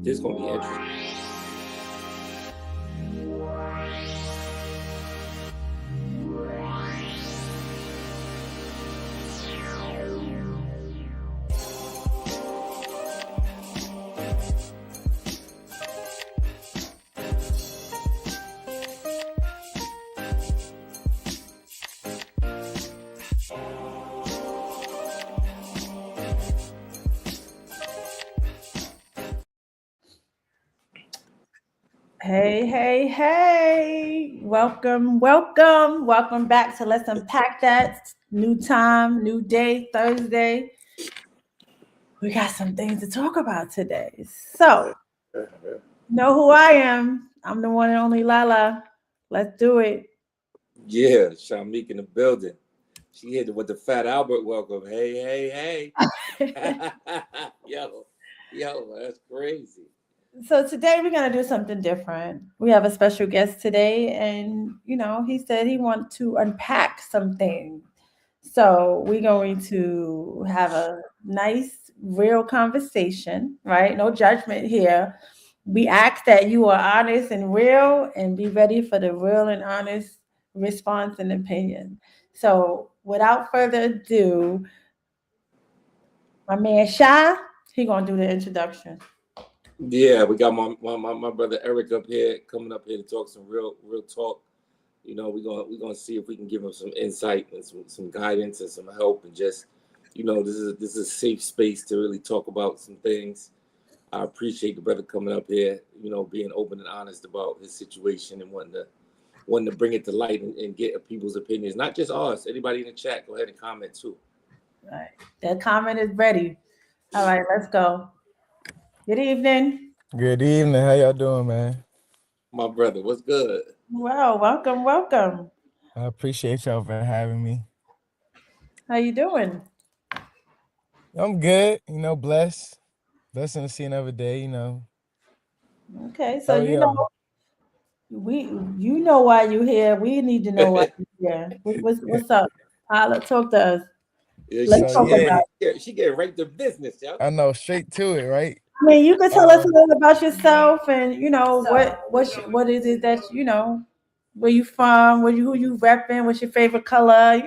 This is gonna be interesting. Hey. Welcome back to Let's Unpack That. New time, new day, Thursday. We got some things to talk about today. So, know who I am. I'm the one and only Lala. Let's do it. Yeah, Shamik in the building. She hit it with the Fat Albert welcome. Hey. yo, that's crazy. So today we're gonna do something different. We have a special guest today, and he said he wants to unpack something. So we're going to have a nice, real conversation, right? No judgment here. We ask that you are honest and real, and be ready for the real and honest response and opinion. So without further ado, my man Shy, he gonna do the introduction. Yeah, we got my brother Eric up here, coming up here to talk some real talk. We're gonna see if we can give him some insight and some guidance and some help, and just this is a safe space to really talk about some things. I appreciate the brother coming up here, being open and honest about his situation and wanting to bring it to light and get people's opinions, not just ours. Anybody in the chat, go ahead and comment too. All right. That comment is ready. All right, let's go. Good evening. Good evening. How y'all doing, man? My brother, what's good? Well, welcome. I appreciate y'all for having me. How you doing? I'm good, blessed. Blessing to see another day, Okay, so How are y'all? we you know why you here. We need to know why you here. What's up? Holla, talk to us. Yeah, Let's she So she talk getting about yeah, she getting right to business, yo. I know straight to it, right? I mean, you can tell us a Um, little about yourself and what is it that where you from, who you repping, what's your favorite color.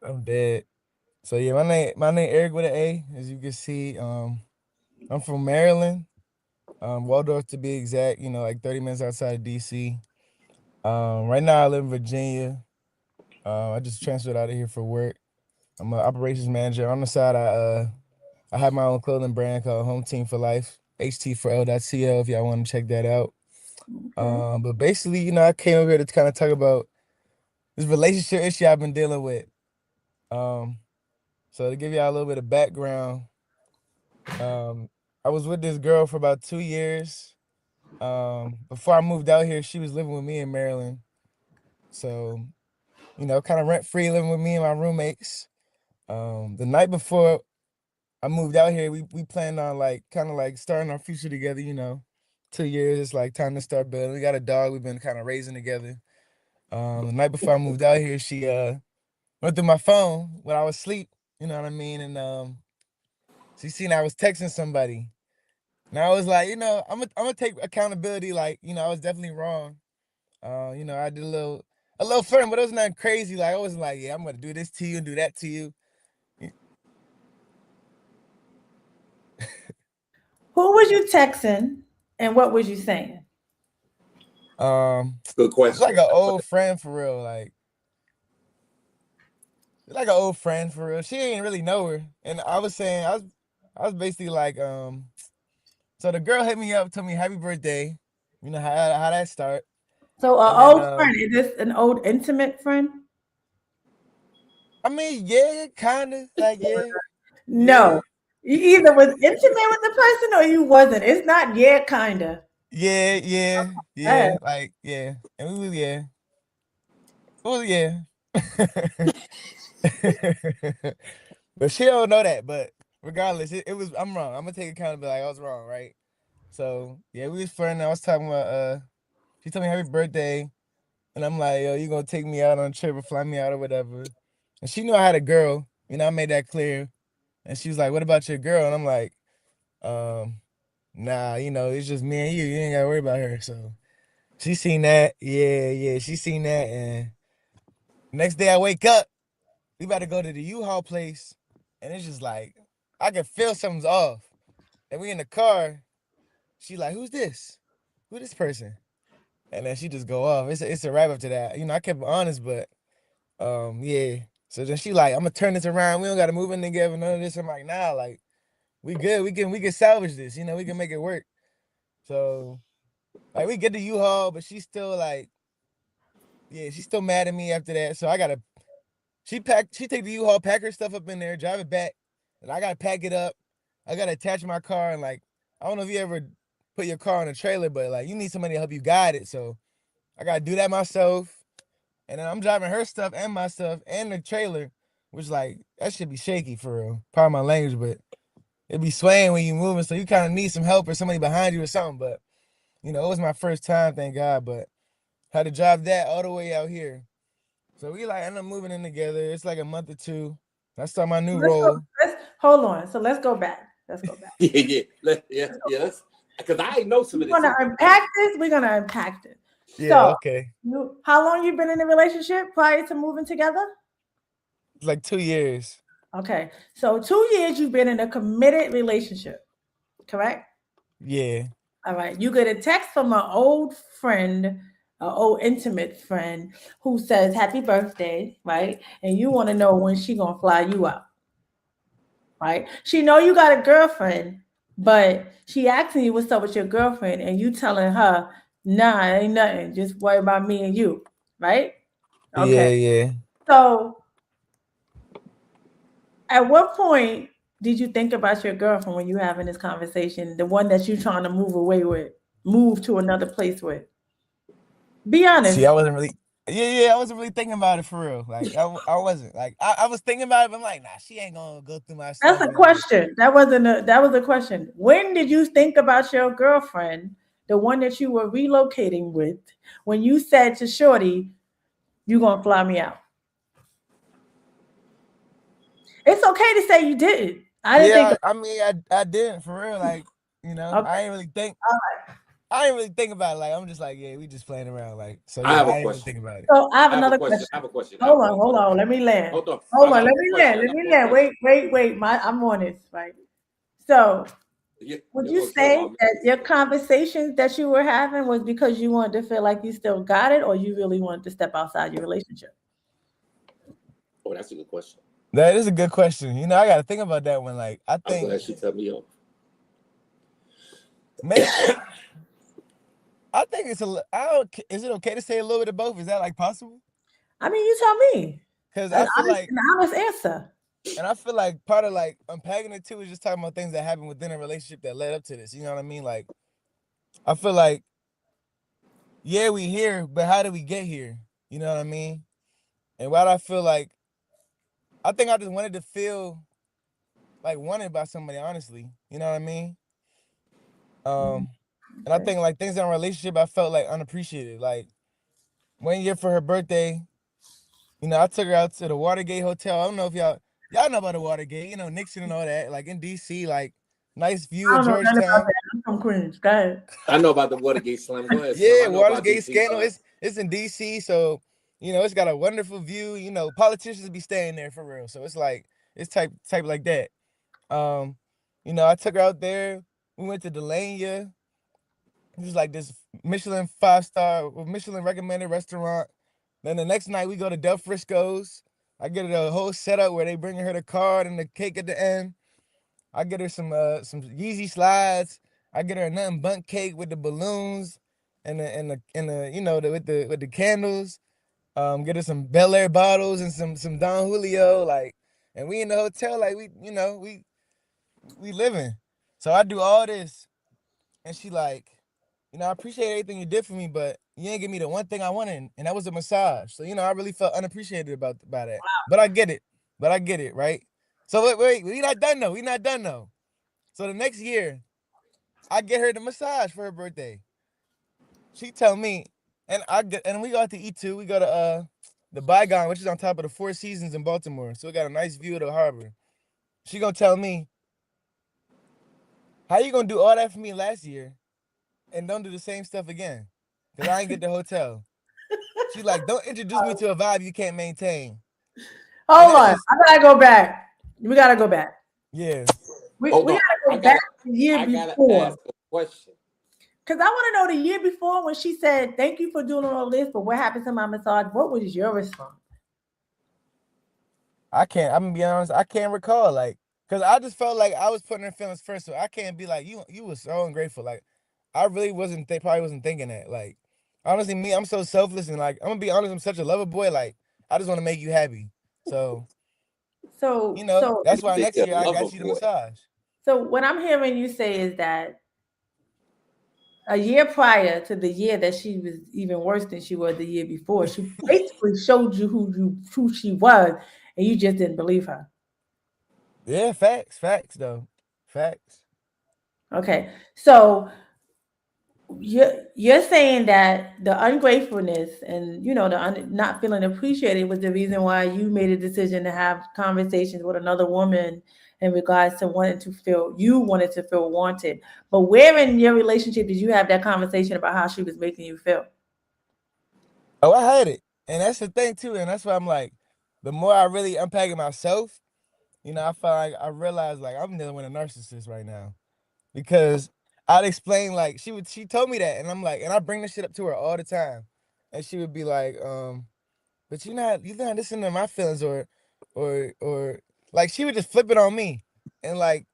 I'm dead. So yeah, my name Eric with an A, as you can see. I'm from Maryland, Waldorf to be exact, like 30 minutes outside of DC. Right now I live in Virginia. I just transferred out of here for work. I'm an operations manager. On the side, I have my own clothing brand called Home Team for Life, ht4l.cl if y'all want to check that out. Okay. But basically, I came over here to kind of talk about this relationship issue I've been dealing with. Um, so to give y'all a little bit of background, um, I was with this girl for about 2 years. Before I moved out here, she was living with me in Maryland. So, kind of rent free living with me and my roommates. The night before I moved out here, we planned on like kind of like starting our future together, 2 years, it's like time to start building. We got a dog we've been kind of raising together. The night before I moved out here, she went through my phone when I was asleep, you know what I mean? And she seen I was texting somebody. And I was like, I'm gonna take accountability, like, I was definitely wrong. I did a little flirting, but it was nothing crazy. Like I wasn't like, yeah, I'm gonna do this to you and do that to you. Who was you texting and what was you saying? Good It's like question. an old friend for real, like an old friend for real. She didn't really know her, and I was saying I was basically like, so the girl hit me up, told me happy birthday. You know how that start, So, an and then old friend, is this an old intimate friend? I mean, yeah, kind of like yeah, No. You either was intimate with the person or you wasn't. It's not yet kinda. yeah, like yeah, and we was yeah, well yeah. But she don't know that. But regardless, it was I'm wrong. I'm gonna take accountability. Like I was wrong, right? So yeah, we was flirting. I was talking about she told me happy birthday, and I'm like, yo, you gonna take me out on a trip or fly me out or whatever. And she knew I had a girl. I made that clear. And she was like, what about your girl? And I'm like, um, nah, it's just me and you. You ain't gotta worry about her. So she seen that. Yeah, she seen that. And next day I wake up, we about to go to the U-Haul place, and it's just like I can feel something's off. And we in the car. She like, who's this? Who this person? And then she just go off. It's a wrap up to that. I kept it honest, but yeah. So then she like, I'm gonna turn this around. We don't gotta move in together. None of this. I'm like, nah, like we good. We can salvage this. We can make it work. So like we get the U-Haul, but she's still like, yeah, she's still mad at me after that. So I gotta she take the U-Haul, pack her stuff up in there, drive it back, and I gotta pack it up. I gotta attach my car and like I don't know if you ever put your car on a trailer, but like you need somebody to help you guide it. So I gotta do that myself. And then I'm driving her stuff and my stuff and the trailer, which like that should be shaky for real. Pardon my language, but it be swaying when you moving, so you kind of need some help or somebody behind you or something. But it was my first time, thank God. But had to drive that all the way out here. So we like end up moving in together. It's like a month or two. I start my new Let's go. role. Hold on. So let's go back. Let's go back. Yeah. Because I know some We're of this. gonna unpack this. We're gonna unpack this. Yeah, So, okay. how long you been in a relationship prior to moving together? It's like 2 years. Okay, so 2 years you've been in a committed relationship, correct? Yeah. All right. You get a text from an old friend, an old intimate friend, who says happy birthday, right? And you want to know when she gonna fly you out, right? She know you got a girlfriend, but she asking you what's up with your girlfriend, and you telling her, nah, ain't nothing. Just worry about me and you, right? Okay. Yeah. So at what point did you think about your girlfriend when you having this conversation, the one that you trying to move to another place with? Be See, honest. I wasn't really. Yeah, I wasn't really thinking about it for real. Like I wasn't. Like I was thinking about it, but I'm like, nah, she ain't gonna go through my That's stuff. a question. That was a question. When did you think about your girlfriend, the one that you were relocating with, when you said to Shorty, you gonna fly me out? It's okay to say you didn't. I didn't think Yeah, I mean, I didn't for real. Like, okay. I ain't really think. I ain't really think about it. Like, I'm just like, yeah, we just playing around. Like, so I yeah, have a I ain't really question. think about it. So I have I have a another question. question. I have a question. Hold on. Let me land. Hold on. Hold I on. got Let one me question. land. Let me land. Wait. I'm on this, right? So would You're you gonna kill say my that your man. conversations that you were having was because you wanted to feel like you still got it, or you really wanted to step outside your relationship? Oh, that's a good question. That is a good question. I got to think about that one. Like, I I'm think glad she cut me off. maybe. I think it's a. I don't. Is it okay to say a little bit of both? Is that like possible? I mean, you tell me. Because An honest answer. I feel like part of like unpacking it too is just talking about things that happened within a relationship that led up to this. You know what I mean? Like, I feel like, yeah, we here, but how did we get here? You know what I mean? And why do I feel like I think I just wanted to feel like wanted by somebody, honestly. You know what I mean? And I Okay. think like things in a relationship I felt like unappreciated. Like 1 year for her birthday, I took her out to the Watergate Hotel. I don't know if y'all know about the Watergate, Nixon and all that, like in DC, like nice view I of don't know nothing about Georgetown. that. I'm from Queens. Go ahead. I know about the Watergate Slam. Go ahead, Slam. Yeah, I know about Watergate DC scandal. Slam. It's in DC, so it's got a wonderful view. Politicians be staying there for real. So it's like it's type like that. Um, I took her out there. We went to Delania. It was like this Michelin 5-star, Michelin recommended restaurant. Then the next night we go to Del Frisco's. I get her a whole setup where they bringing her the card and the cake at the end. I get her some Yeezy slides. I get her a nothing bundt cake with the balloons with the candles. Get her some Bel Air bottles and some Don Julio, like, and we in the hotel, like we living. So I do all this, and she like, I appreciate everything you did for me, but you ain't give me the one thing I wanted, and that was a massage. So I really felt unappreciated about that. But I get it. Right? So wait, we not done though. So the next year, I get her the massage for her birthday. She tell me, and we go out to eat too. We go to the Bygone, which is on top of the Four Seasons in Baltimore. So we got a nice view of the harbor. She gonna tell me, how you gonna do all that for me last year and don't do the same stuff again? Because I ain't get the hotel. She like, don't introduce me to a vibe you can't maintain. And Hold that's on. just, I gotta go back. We gotta go back. yeah. We Hold on. gotta I go back gotta the year I gotta before. ask a question. Because I want to know the year before when she said, "Thank you for doing all this, but what happened to my massage?" What was your response? I'm gonna be honest, I can't recall. Like, cause I just felt like I was putting her feelings first. So I can't be like, you was so ungrateful. Like, I really wasn't, they probably wasn't thinking that. Like, honestly, me, I'm so selfless and like, I'm gonna be honest, I'm such a lover boy. Like, I just want to make you happy. So, So, that's why Think next you're year a I lover got you the boy. massage. so what I'm hearing you say is that a year prior to the year that she was even worse than she was the year before, she basically showed you who she was, and you just didn't believe her. Yeah, facts though. Facts. Okay, so you're saying that the ungratefulness and not feeling appreciated was the reason why you made a decision to have conversations with another woman in regards to wanted to feel wanted. But where in your relationship did you have that conversation about how she was making you feel? Oh, I had it. And that's the thing too. And that's why I'm like, the more I really unpack it myself, I felt like I realized like I'm dealing with a narcissist right now. Because I'd explain like she told me that and I'm like, and I bring this shit up to her all the time. And she would be like, but you're not listening to my feelings or like she would just flip it on me. And like,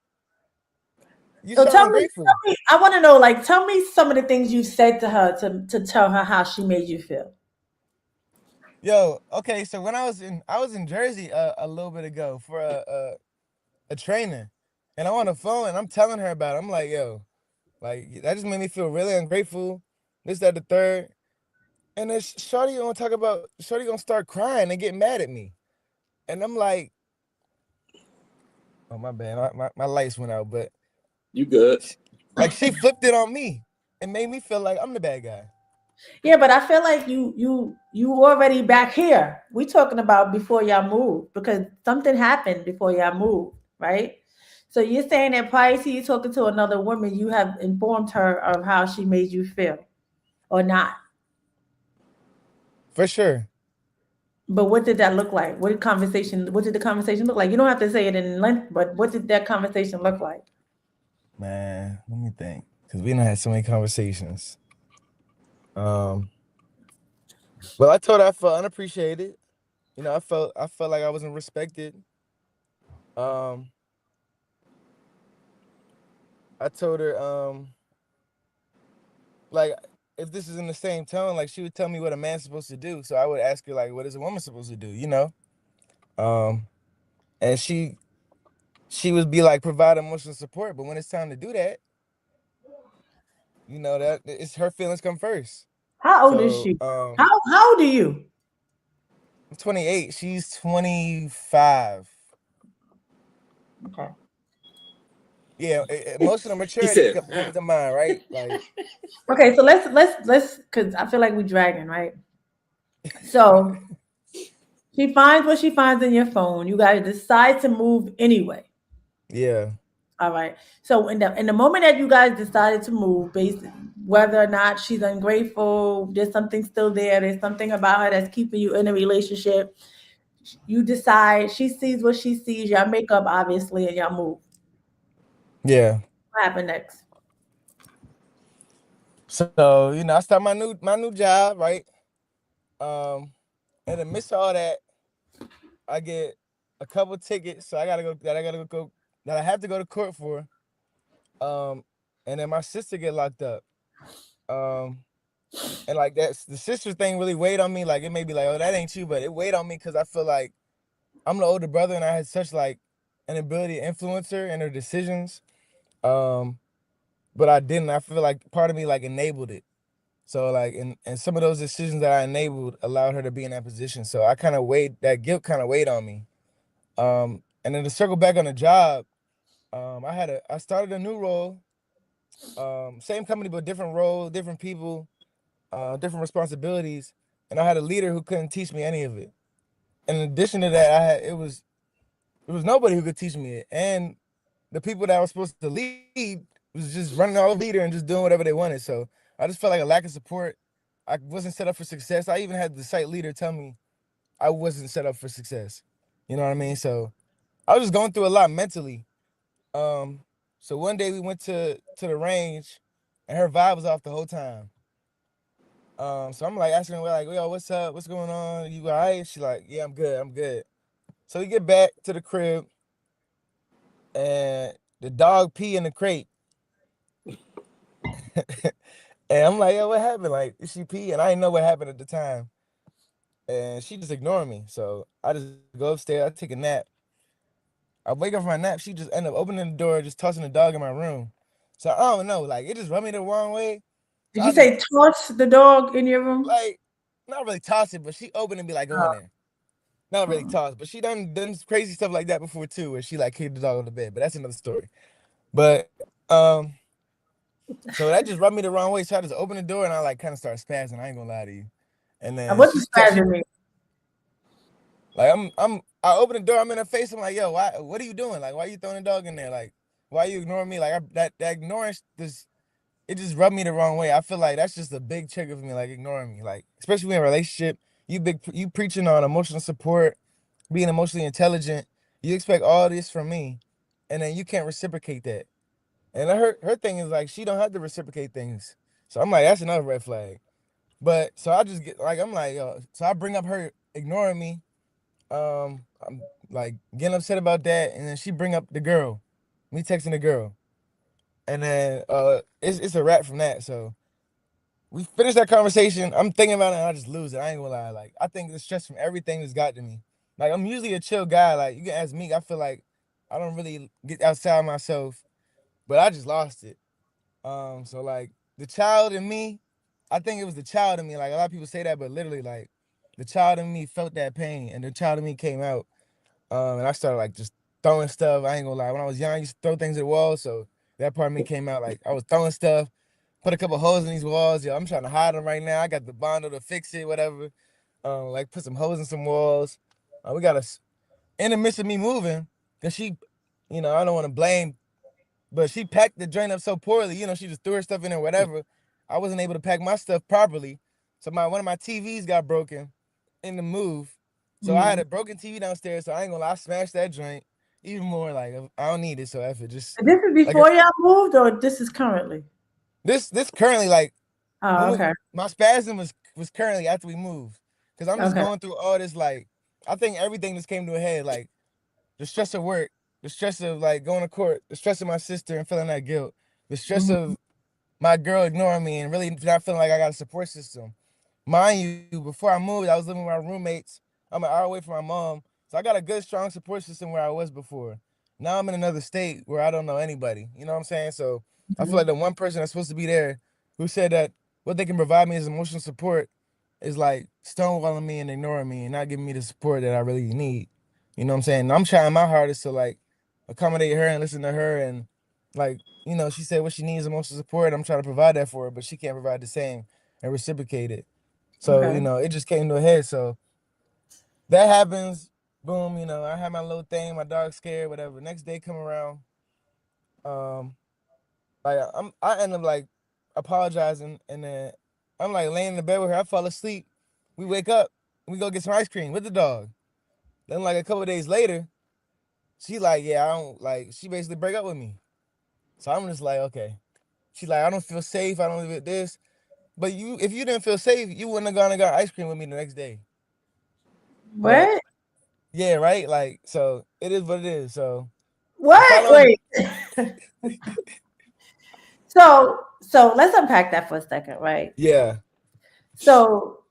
you So so ungrateful. I want to know, like, tell me some of the things you said to her to tell her how she made you feel. Yo, okay, so when I was in Jersey a little bit ago for a training, and I'm on the phone and I'm telling her about it. I'm like, yo, like that just made me feel really ungrateful. This, that, the third. And then Shorty gonna start crying and get mad at me. And I'm like, oh my bad, my lights went out, but You good? like she flipped it on me and made me feel like I'm the bad guy. Yeah, but I feel like you already back here. We talking about before y'all moved because something happened before y'all moved, right? So you're saying that prior to you talking to another woman, you have informed her of how she made you feel, or not? For sure. But what did that look like? What did the conversation look like? You don't have to say it in length, but what did that conversation look like? Man, let me think. Cause we done had so many conversations. Um, well, I told her I felt unappreciated. I felt like I wasn't respected. Um, I told her, like if this is in the same tone, like she would tell me what a man's supposed to do. So I would ask her like, what is a woman supposed to do? Um, and she would be like provide emotional support, but when it's time to do that, that it's her feelings come first. How old is So she? How old are you? I'm 28, she's 25. Okay. Yeah, emotional He maturity said, comes to mind, right? Like, Okay, so let's because I feel like we're dragging, right? So she finds what she finds in your phone. You guys decide to move anyway. yeah, All right. So in the moment that you guys decided to move, based whether or not she's ungrateful, there's something still there. There's something about her that's keeping you in a relationship. You decide. She sees what she sees. Y'all make up, obviously, and y'all move. yeah. What happened next? So I start my new job, right? Um, in the midst of all that, I get a couple tickets, so that I have to go to court for. Um, and then my sister get locked up. Um, and like that's the sister thing really weighed on me. Like it made me like, oh, that ain't you, but it weighed on me because I feel like I'm the older brother and I had such like an ability to influence her and her decisions. Um, but I didn't. I feel like part of me like enabled it. So like and some of those decisions that I enabled allowed her to be in that position. So I kind of weighed that guilt kind of weighed on me. And then to circle back on the job, I started a new role, same company but different role, different people, different responsibilities, and I had a leader who couldn't teach me any of it. In addition to that, it was nobody who could teach me it, and the people that I was supposed to lead was just running all leader and just doing whatever they wanted. So I just felt like a lack of support. I wasn't set up for success. I even had the site leader tell me I wasn't set up for success. You know what I mean? So I was just going through a lot mentally. Um, so one day we went to the range, and her vibe was off the whole time. So I'm like asking her like, yo, what's up? What's going on? You all right? She like, yeah, I'm good. I'm good. So we get back to the crib, and the dog pee in the crate. And I'm like, yo, what happened? Like, is she pee? And I didn't know what happened at the time. And she just ignored me. So I just go upstairs, I take a nap. I wake up from my nap, she just end up opening the door, just tossing the dog in my room. So I don't know, like it just rubbed me the wrong way. So Did I you just say toss the dog in your room? like not really toss it, but she opened and be like, go in there. Not really toss, but she done crazy stuff like that before too, where she like kicked the dog on the bed. But that's another story. But so that just rubbed me the wrong way. So I just opened the door and I like kind of started spazzing. I ain't gonna lie to you. And then What's spazzing me? like I open the door, I'm in her face. I'm like, yo, why? What are you doing? Like, why are you throwing the dog in there? Like, why are you ignoring me? Like that ignorance, it just rubbed me the wrong way. I feel like that's just a big trigger for me, like ignoring me. Like, especially in a relationship, you preaching on emotional support, being emotionally intelligent. You expect all this from me, and then you can't reciprocate that. And her thing is like she don't have to reciprocate things. So I'm like, that's another red flag. But so I just get like I'm like, yo, so I bring up her ignoring me. I'm like getting upset about that, and then she bring up the girl, me texting the girl, and then it's a wrap from that. So we finished that conversation. I'm thinking about it, and I just lose it. I ain't gonna lie. Like I think the stress from everything that's got to me. Like I'm usually a chill guy. Like you can ask me, I feel like I don't really get outside myself, but I just lost it. So like the child in me, I think it was the child in me. Like a lot of people say that, but literally like the child in me felt that pain, and the child in me came out. And I started like just throwing stuff. I ain't gonna lie. When I was young, I used to throw things at the wall. So that part of me came out like I was throwing stuff, put a couple holes in these walls. Yo, I'm trying to hide them right now. I got the bondo to fix it, whatever. Like put some holes in some walls. We got us in the midst of me moving, cause she, I don't want to blame, but she packed the drain up so poorly. She just threw her stuff in there, whatever. I wasn't able to pack my stuff properly. So one of my TVs got broken in the move. So I had a broken TV downstairs. So I ain't gonna lie, I smashed that joint even more. Like I don't need it. So if it just This is like before y'all moved, or this is currently? this currently like Oh, okay. my spasm was currently after we moved, because I'm just Okay. going through all this. Like I think everything just came to a head. Like the stress of work, the stress of like going to court, the stress of my sister and feeling that guilt, the stress of my girl ignoring me and really not feeling like I got a support system. Mind you, before I moved, I was living with my roommates. I'm an hour away from my mom. So I got a good, strong support system where I was before. Now I'm in another state where I don't know anybody. You know what I'm saying? So I feel like the one person that's supposed to be there who said that what they can provide me as emotional support is like stonewalling me and ignoring me and not giving me the support that I really need. You know what I'm saying? And I'm trying my hardest to like accommodate her and listen to her and like, she said what she needs emotional support. I'm trying to provide that for her, but she can't provide the same and reciprocate it. So, Okay. it just came to a head. So that happens. Boom, I had my little thing, my dog scared, whatever. Next day come around. Like I end up like apologizing, and then I'm like laying in the bed with her. I fall asleep. We wake up, we go get some ice cream with the dog. Then like a couple of days later, she like, yeah, I don't like she basically break up with me. So I'm just like, okay. She's like, I don't feel safe, I don't live with this. But if you didn't feel safe, you wouldn't have gone and got ice cream with me the next day. But What? yeah, right? Like, so it is what it is. So the What? following Wait. So let's unpack that for a second, right? yeah. So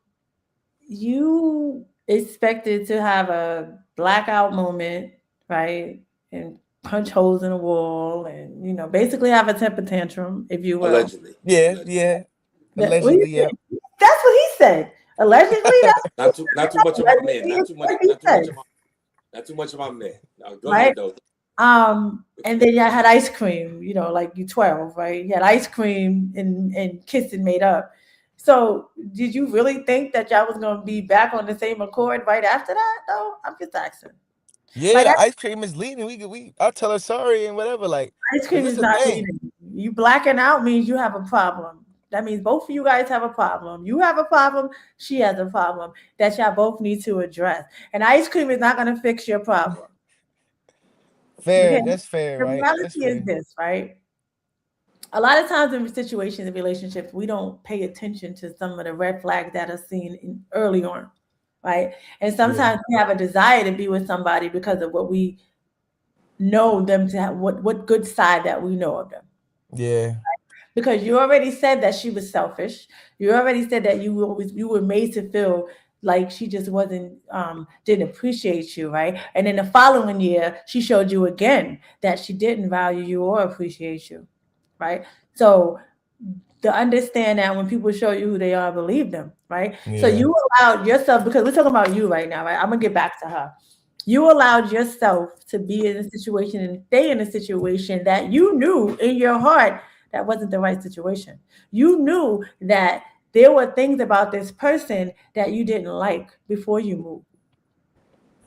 you expected to have a blackout moment, right? And punch holes in the wall and, basically have a temper tantrum, if you will. Allegedly. Yeah, yeah. What do you Allegedly, yeah. think? That's what he said. Allegedly, that's Not too much of my man. allegedly Not too much. what he said, Not too much of my man. Now, go right? ahead though. And then y'all had ice cream, like you 12, right? You had ice cream and kissed and made up. So did you really think that y'all was gonna be back on the same accord right after that though? I'm just asking. Yeah, Like the ice cream is leading. I'll tell her sorry and whatever. Like, ice cause cream this is the not thing. leaving. You blacking out means you have a problem. That means both of you guys have a problem. You have a problem. She has a problem that y'all both need to address. And ice cream is not going to fix your problem. Fair. Okay. That's fair, The right? That's reality is fair. this, right? A lot of times in situations and relationships, we don't pay attention to some of the red flags that are seen early on, right? And Yeah. sometimes we have a desire to be with somebody because of what we know them to have, what good side that we know of them. Yeah. Because you already said that she was selfish. You already said that you were made to feel like she just wasn't didn't appreciate you, right? And then the following year, she showed you again that she didn't value you or appreciate you, right? So to understand that when people show you who they are, believe them, right? So Yeah. you allowed yourself, because we're talking about you right now, right? I'm gonna get back to her. You allowed yourself to be in a situation and stay in a situation that you knew in your heart that wasn't the right situation. You knew that there were things about this person that you didn't like before you moved,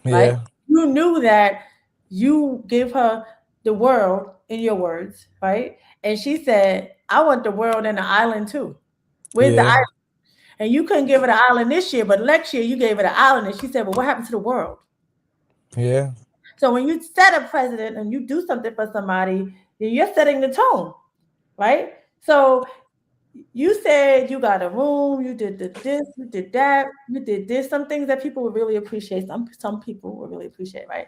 right? Yeah. You knew that you gave her the world, in your words, right? And she said, I want the world and the island too. Where's the Yeah. island? And you couldn't give her the island this year, but next year you gave her the island. And she said, well, what happened to the world? Yeah. So when you set a precedent and you do something for somebody, then you're setting the tone, right? So you said you got a room, you did this, you did that, you did this. Some things that people would really appreciate. Some people would really appreciate, right?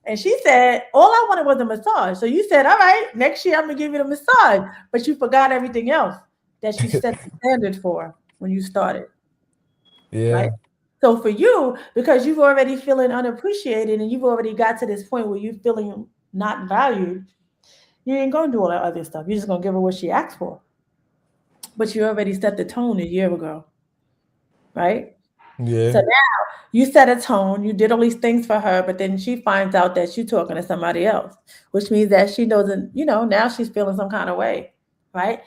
And she said, all I wanted was a massage. So you said, all right, next year I'm gonna give you the massage, but you forgot everything else that you set the standard for when you started, right? Yeah. So for you, because you've already feeling unappreciated and you've already got to this point where you're feeling not valued, you ain't gonna do all that other stuff. You're just gonna give her what she asked for. But you already set the tone a year ago, right? So Yeah. now you set a tone, you did all these things for her, but then she finds out that you're talking to somebody else, which means that she doesn't, now she's feeling some kind of way, right?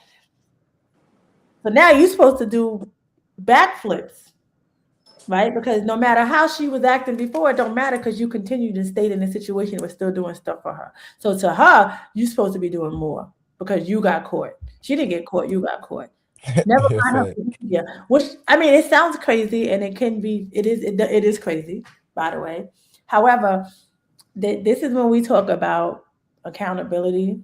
So now you're supposed to do backflips, right? Because no matter how she was acting before, it don't matter because you continued to stay in the situation and was still doing stuff for her. So to her, you're supposed to be doing more because you got caught. She didn't get caught, you got caught. Never Yeah. mind her Fact. behavior, which I mean, it sounds crazy, and it can be. It is crazy, by the way. However, this is when we talk about accountability,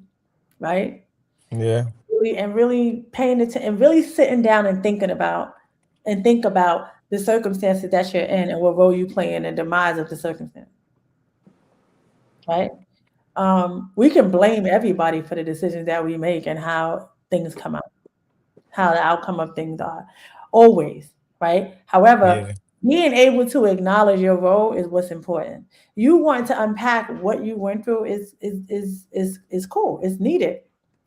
right? Yeah. Really paying attention and really sitting down and think about the circumstances that you're in and what role you play in the demise of the circumstance, right? We can blame everybody for the decisions that we make and how things come out, how the outcome of things are, always, right? However, Yeah. being able to acknowledge your role is what's important. You want to unpack what you went through is cool. It's needed,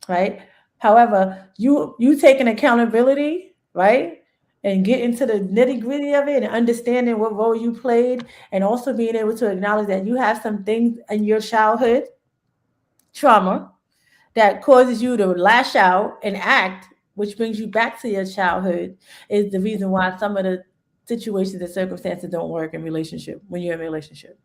right? However, you taking accountability, right? And get into the nitty gritty of it and understanding what role you played, and also being able to acknowledge that you have some things in your childhood trauma that causes you to lash out and act, which brings you back to your childhood, is the reason why some of the situations and circumstances don't work in relationship when you're in a relationship,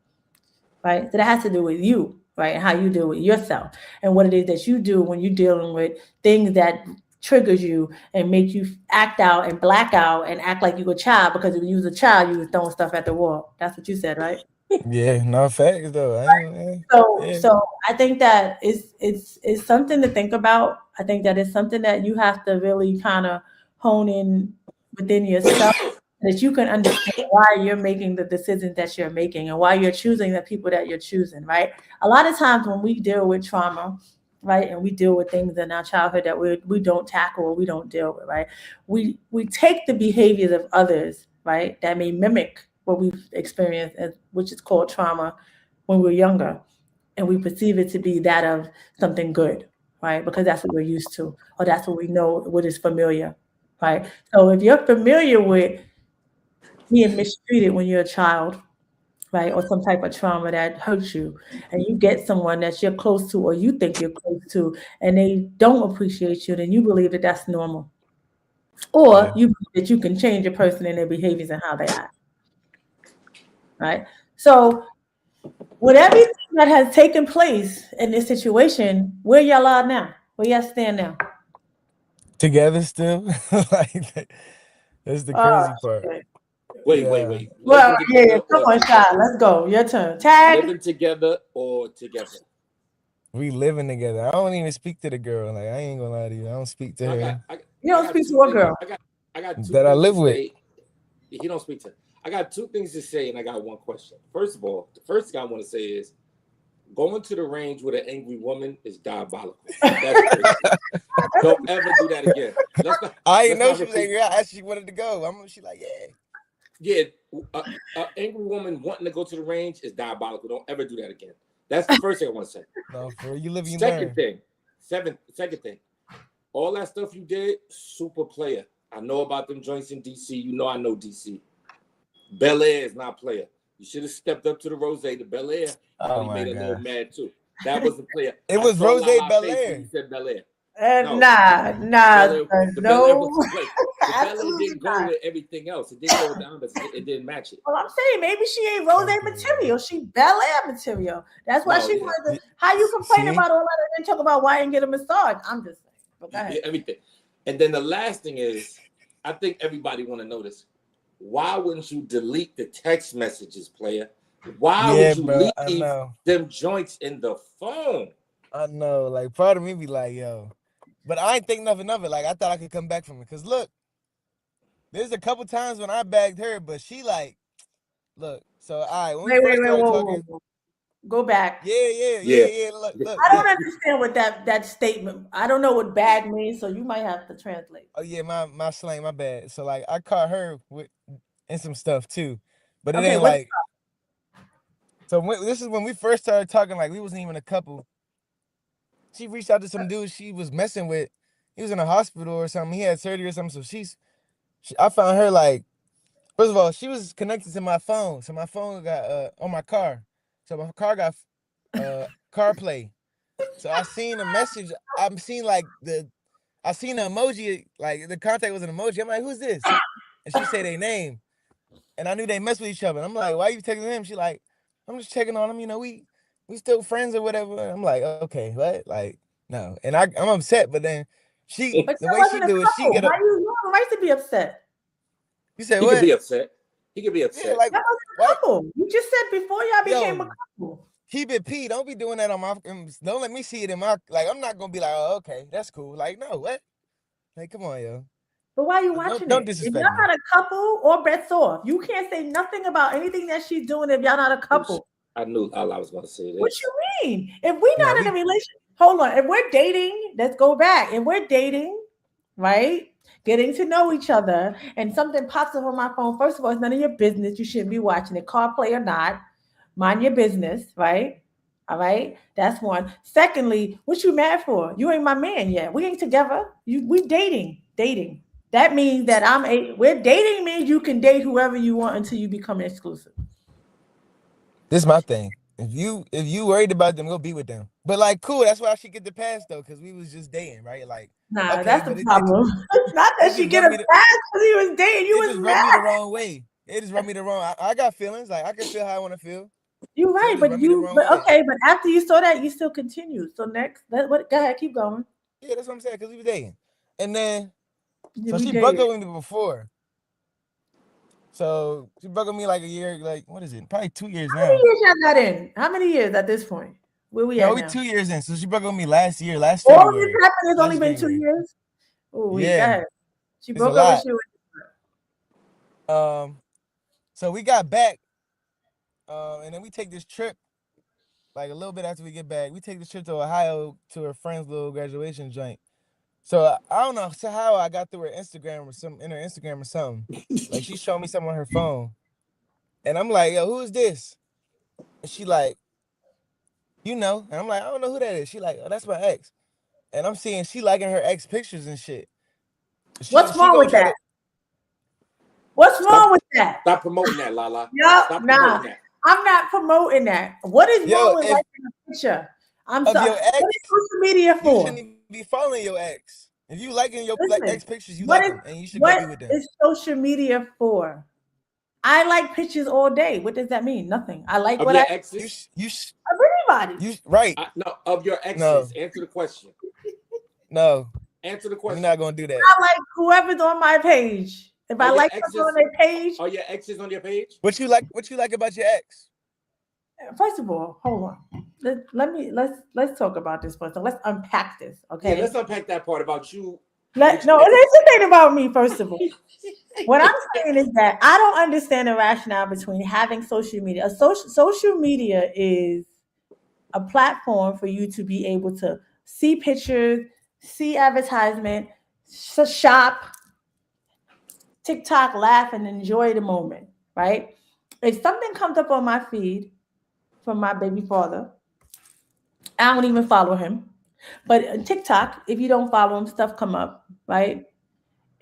right? So that has to do with you, right? And how you deal with yourself and what it is that you do when you're dealing with things that triggers you and make you act out and black out and act like you're a child because when you was a child, you was throwing stuff at the wall. That's what you said, right? Yeah. No facts though. I ain't. So, Yeah. so I think that it's something to think about. I think that it's something that you have to really kind of hone in within yourself, that you can understand why you're making the decisions that you're making and why you're choosing the people that you're choosing, right? A lot of times when we deal with trauma, right, and we deal with things in our childhood that we don't tackle or we don't deal with, right? We take the behaviors of others, right, that may mimic what we've experienced, which is called trauma when we're younger, and we perceive it to be that of something good, right? Because that's what we're used to, or that's what we know, what is familiar, right? So if you're familiar with being mistreated when you're a child, right, or some type of trauma that hurts you, and you get someone that you're close to or you think you're close to, and they don't appreciate you, then you believe that that's normal, or Yeah. you believe that you can change a person and their behaviors and how they act, right? So with everything that has taken place in this situation, where y'all are now? Where y'all stand now? Together still. Like that's the crazy part. Shit. Wait. Yeah. Well, Living yeah, together come or on, together? Shy. Let's go. Your turn. Tag. Living together or together? We living together. I don't even speak to the girl. Like I ain't gonna lie to you. I don't speak to So her You don't got speak two to a things. girl. I got two that I things to live with. say. He don't speak to. I got two things to say, and I got one question. First of all, the first thing I want to say is going to the range with an angry woman is diabolical. That's crazy. Don't ever do that again. I didn't know she was angry. I asked she wanted to go. She like, yeah. An angry woman wanting to go to the range is diabolical. Don't ever do that again. That's the first thing I want to say. No, for you live, you Second learn. Second thing. All that stuff you did, super player. I know about them joints in DC. You know I know DC. Bel Air is not player. You should have stepped up to the Rose. The Bel Air probably made a little mad too. That was the player. It was Rose Bel Air. You said Bel Air. Nah, the Bel Air was no. the play. The Bel Air Absolutely didn't go not. with everything else. It didn't go with the others. It didn't match it. Well, I'm saying maybe she ain't Rose Okay. material. She Bel Air material. That's why No, she yeah. wanted to. How you complain See? about all that and then talk about why I didn't get a massage? I'm just saying. But go ahead. Everything. And then the last thing is, I think everybody want to know this. Why wouldn't you delete the text messages, player? Why would you leave them joints in the phone? I know. Like part of me be like, yo. But I ain't think nothing of it. Like I thought I could come back from it. Cause look, there's a couple times when I bagged her, but she like, look. So all right, when we first started talking, go back. Yeah. Look, I don't understand what that statement. I don't know what bag means, so you might have to translate. Oh yeah, my slang, my bad. So like I caught her with and some stuff too, but it Okay, ain't like. So this is when we first started talking. Like we wasn't even a couple. She reached out to some dude she was messing with. He was in a hospital or something. He had surgery or something. So I found her like. First of all, she was connected to my phone. So my phone got on my car. So my car got CarPlay. So I seen a message. I seen the emoji, like the contact was an emoji. I'm like, who's this? And she said their name. And I knew they messed with each other. And I'm like, why are you texting him? She like, I'm just checking on him. You know, we still friends or whatever. And I'm like, okay, what? Like, no. And I'm upset, but then the way she do it, she get up. Why you have a right to be upset? You said he what? Could be upset. He could be upset. Yeah, like, that was a couple. You just said before y'all became a couple. Keep it P. Don't be doing that on my. Don't let me see it in my. Like, I'm not gonna be like, oh, okay, that's cool. Like, no, what? Like, come on, yo. But why are you watching don't it? disrespect if y'all me. not a couple or bets off, you can't say nothing about anything that she's doing if y'all not a couple. I knew all I was gonna say this. What you mean? If we're not in a relationship, hold on. If we're dating, let's go back. If we're dating, right? Getting to know each other, and something pops up on my phone. First of all, it's none of your business. You shouldn't be watching it, CarPlay or not. Mind your business, right? All right, that's one. Secondly, what you mad for? You ain't my man yet. We ain't together. We dating. That means that we're dating means you can date whoever you want until you become exclusive. This is my thing. If you worried about them, go be with them. But like, cool. That's why she get the pass though, because we was just dating, right? Like, nah, okay, that's the problem. Not that she get a pass because he was dating. You was just mad. rubbed me the wrong way. It just rubbed me the wrong. I got feelings. Like I can feel how I want to feel. You're right, but okay, but after you saw that, you still continued. So next, go ahead, keep going. Yeah, that's what I'm saying, because we were dating, and then so she broke up with me before. So she broke up with me like a year, like what is it? Probably 2 years now. How many years y'all got in? How many years at this point? Where we at now? We 2 years in. So she broke up with me last year, last All February. this happened has only been 2 years. Oh, yeah. Go ahead. She broke up with you. So we got back, and then we take this trip. Like a little bit after we get back, we take this trip to Ohio to her friend's little graduation joint. So I don't know how I got through her Instagram or something. Like she showed me something on her phone, and I'm like, yo, who is this? And she like, you know, and I'm like, I don't know who that is. She like, oh, that's my ex, and I'm seeing she liking her ex pictures and shit. What's wrong with that? What's wrong with that? Stop promoting that, Lala. Stop promoting that. I'm not promoting that. What is wrong with liking a picture? I'm sorry. What is social media for? You shouldn't be following your ex. If you liking your ex pictures, you like them, and you should go be with them. What is social media for? I like pictures all day. What does that mean? Nothing. I like of your exes. Of anybody. Right. No, of your exes. Answer the question. No, Answer the we're question. not gonna do that. I like whoever's on my page. If I like something on their page, Are your exes on your page? What you like about your ex? first of all, hold on. Let's talk about this first. Let's unpack this, Yeah, okay? let's unpack that part about you. No, this ain't about me. First of all, what I'm saying is that I don't understand the rationale between having social media. Social media is a platform for you to be able to see pictures, see advertisement, shop, TikTok, laugh, and enjoy the moment, right? If something comes up on my feed from my baby father, I don't even follow him. But on TikTok, if you don't follow him, stuff come up, right?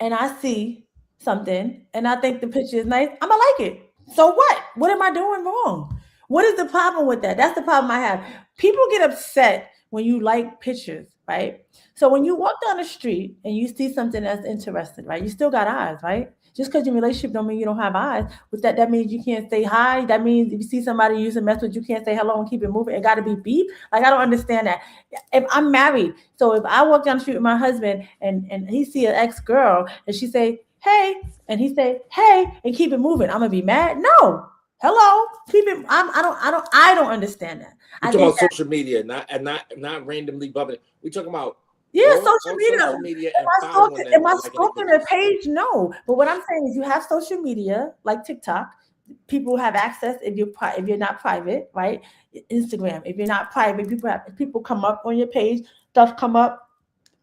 And I see something and I think the picture is nice, I'm gonna like it. So what? What am I doing wrong? What is the problem with that? That's the problem I have. People get upset when you like pictures, right? So when you walk down the street and you see something that's interesting, right? You still got eyes, right? Just because your relationship don't mean you don't have eyes. With that means you can't say hi. That means if you see somebody use a message, you can't say hello and keep it moving. It got to be beep. Like I don't understand that. If I'm married, so if I walk down the street with my husband and he see an ex girl and she say hey and he say hey and keep it moving, I'm gonna be mad? No. Hello, keep it. I don't understand that. We're talking about social media, not randomly bubbling. We're talking about social media. social media and following them. Am I stalking their page? No. But what I'm saying is, you have social media like TikTok. People have access if you're not private, right? Instagram. If you're not private, people come up on your page. Stuff come up.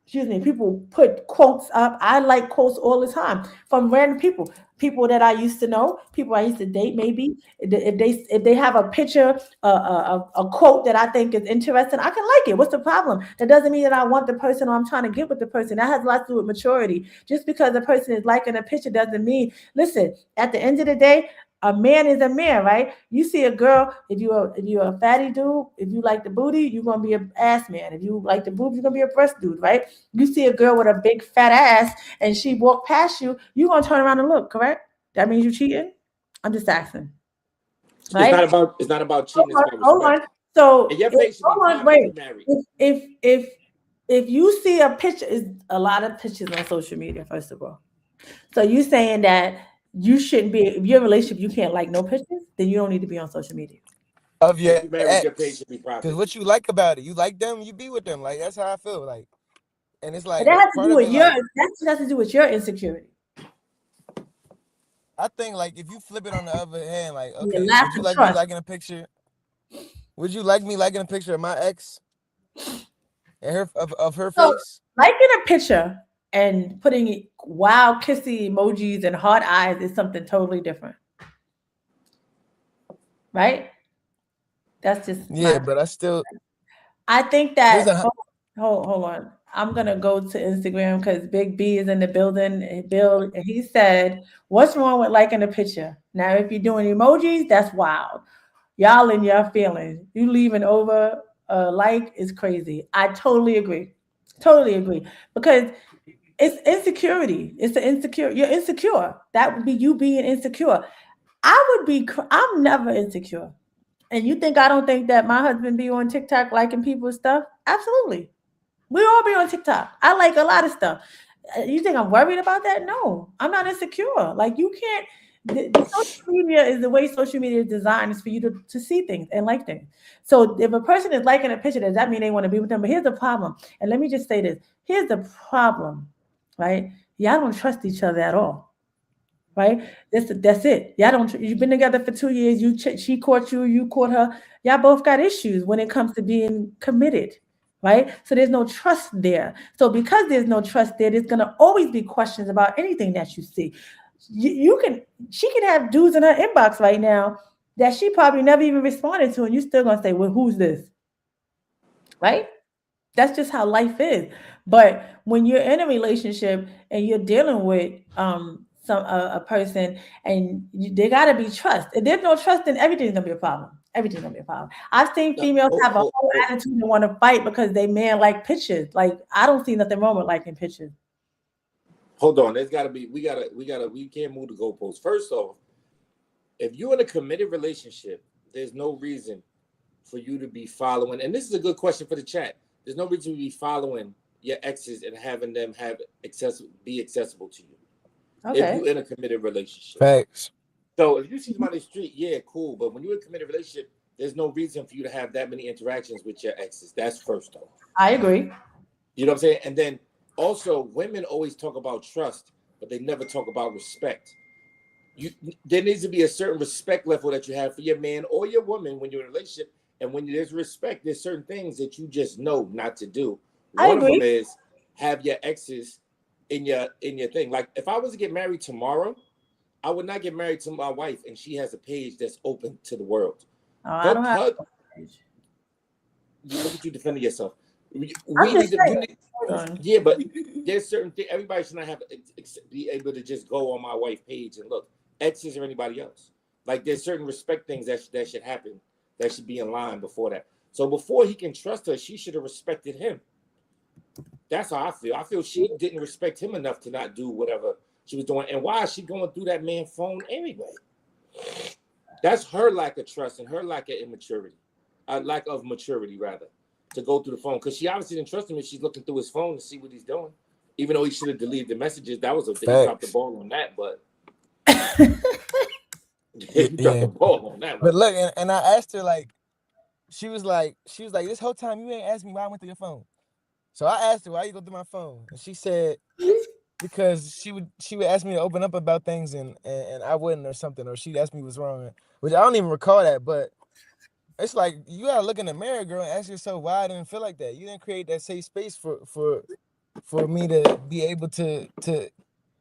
Excuse me, people put quotes up. I like quotes all the time from random people that I used to know, people I used to date. Maybe if they have a picture, a quote that I think is interesting, I can like it. What's the problem? That doesn't mean that I want the person or I'm trying to get with the person. That has a lot to do with maturity. Just because a person is liking a picture doesn't mean. Listen, at the end of the day, a man is a man, right? You see a girl, if you're a fatty dude, if you like the booty, you're gonna be an ass man. If you like the boobs, you're gonna be a breast dude, right? You see a girl with a big fat ass and she walk past you, you're gonna turn around and look, correct? That means you're cheating? I'm just asking. Right? It's not about cheating, it's about hold respect. on. So and your face should be private if you're married. If you see a picture, is a lot of pictures on social media, first of all. So you saying that you shouldn't be, if your relationship you can't like no pictures, then you don't need to be on social media. Of your If you're married, your page ex. should be private. Because what you like about it, you like them, you be with them. Like that's how I feel. Like, and it's like But that has to part do of with it. your Like, that has to do with your insecurity. I think like if you flip it on the other hand, like Yeah, okay, lack would you of like me trust. liking a picture? Would you like me liking a picture of my ex and her of her So face? liking a picture and putting wild kissy emojis and hard eyes is something totally different. Right? That's just Yeah, but I think that there's a hold on. I'm gonna go to Instagram because Big B is in the building. Bill, he said, "What's wrong with liking a picture?" Now, if you're doing emojis, that's wild. Y'all in your feelings. You leaving over a like is crazy. I totally agree. Totally agree. Because it's insecurity. It's the insecure. You're insecure. That would be you being insecure. I'm never insecure. And you think I don't think that my husband be on TikTok liking people's stuff? Absolutely. We all be on TikTok. I like a lot of stuff. You think I'm worried about that? No, I'm not insecure. Like you can't. The social media is the way social media is designed is for you to see things and like things. So if a person is liking a picture, does that mean they want to be with them? But here's the problem. And let me just say this. Here's the problem, right? Y'all don't trust each other at all. Right? That's it. Y'all don't. You've been together for 2 years. She caught you. You caught her. Y'all both got issues when it comes to being committed. Right? So there's no trust there. So because there's no trust there, there's gonna always be questions about anything that you see. She can have dudes in her inbox right now that she probably never even responded to, and you're still gonna say, "Well, who's this?" Right? That's just how life is. But when you're in a relationship and you're dealing with a person and there got to be trust. If there's no trust, then everything's gonna be a problem. Everything's gonna be a problem. I've seen females have a whole attitude and want to fight because they man like pictures. Like I don't see nothing wrong with liking pictures. Hold on, there's got to be. We can't move the goalposts. First off, if you're in a committed relationship, there's no reason for you to be following. And this is a good question for the chat. There's no reason to be following your exes and having them be accessible to you. Okay. If you're in a committed relationship. Facts. So if you see somebody in the street, yeah, cool. But when you're in a committed relationship, there's no reason for you to have that many interactions with your exes. That's first off. I agree. You know what I'm saying? And then also, women always talk about trust, but they never talk about respect. There needs to be a certain respect level that you have for your man or your woman when you're in a relationship. And when there's respect, there's certain things that you just know not to do. One of them is have your exes in your thing. Like if I was to get married tomorrow, I would not get married to my wife and she has a page that's open to the world. I don't have a page. Look at you defending yourself. Yeah, but there's certain things. Everybody should not have to be able to just go on my wife's page and look. Exes or anybody else. Like there's certain respect things that should happen. That should be in line before that. So before he can trust her, she should have respected him. That's how I feel. I feel she didn't respect him enough to not do whatever she was doing. And why is she going through that man's phone anyway? That's her lack of trust and her lack of immaturity. Lack of maturity, rather, to go through the phone. Because she obviously didn't trust him if she's looking through his phone to see what he's doing. Even though he should have deleted the messages. That was he dropped the ball on that, but he dropped the ball on that. But look, and I asked her, like, she was like, this whole time you ain't asked me why I went through your phone. So I asked her, why you go through my phone? And she said, because she would ask me to open up about things and I wouldn't or something, or she'd ask me what's wrong, which I don't even recall that, but it's like you gotta look in the mirror, girl, and ask yourself why I didn't feel like that. You didn't create that safe space for me to be able to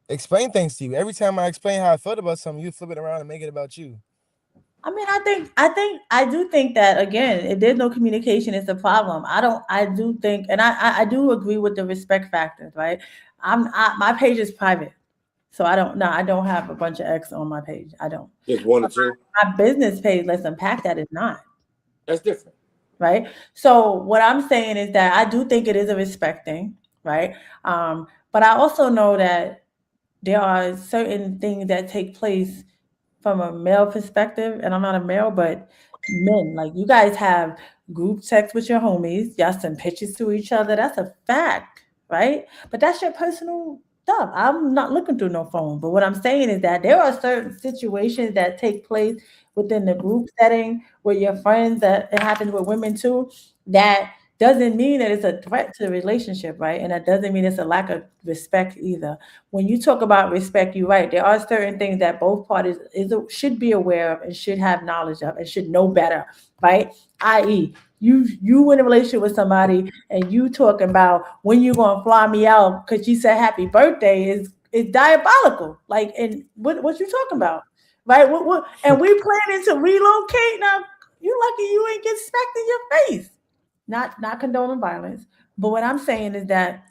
explain things to you. Every time I explain how I felt about something, you flip it around and make it about you. I mean, I do think that again, if there's no communication, it's a problem. I do think, and I do agree with the respect factors, right? My page is private, so I don't have a bunch of X on my page. I don't. Just one or two. My business page, Let's Unpack That, is not. That's different, right? So what I'm saying is that I do think it is a respect thing, right? But I also know that there are certain things that take place from a male perspective, and I'm not a male, but men, like you guys have group text with your homies, y'all send pictures to each other. That's a fact, right? But that's your personal stuff. I'm not looking through no phone. But what I'm saying is that there are certain situations that take place within the group setting with your friends, that it happens with women too, that doesn't mean that it's a threat to the relationship, right? And that doesn't mean it's a lack of respect either. When you talk about respect, you're right. There are certain things that both parties should be aware of and should have knowledge of and should know better, right? I.e., you in a relationship with somebody and you talking about when you gonna fly me out because you said happy birthday is diabolical. Like, and what you talking about, right? What and we planning to relocate now. You lucky you ain't get smacked in your face. Not condoning violence, but what I'm saying is that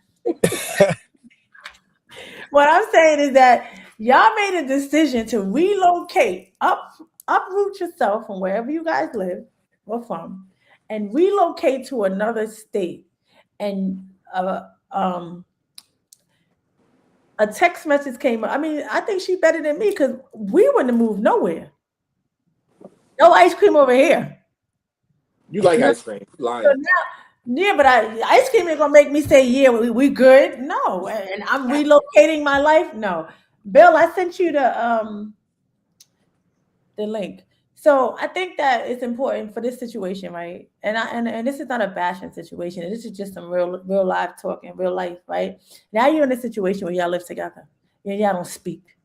y'all made a decision to relocate, uproot yourself from wherever you guys live or from, and relocate to another state. And a text message came up. I mean, I think she's better than me because we wouldn't have moved nowhere. No ice cream over here. You like ice cream? Lying. So now, but ice cream ain't gonna make me say, yeah, we good. No, and I'm relocating my life. No, Bill, I sent you the link. So I think that it's important for this situation, right? And this is not a bashing situation. This is just some real life talk in real life, right? Now you're in a situation where y'all live together and y'all don't speak.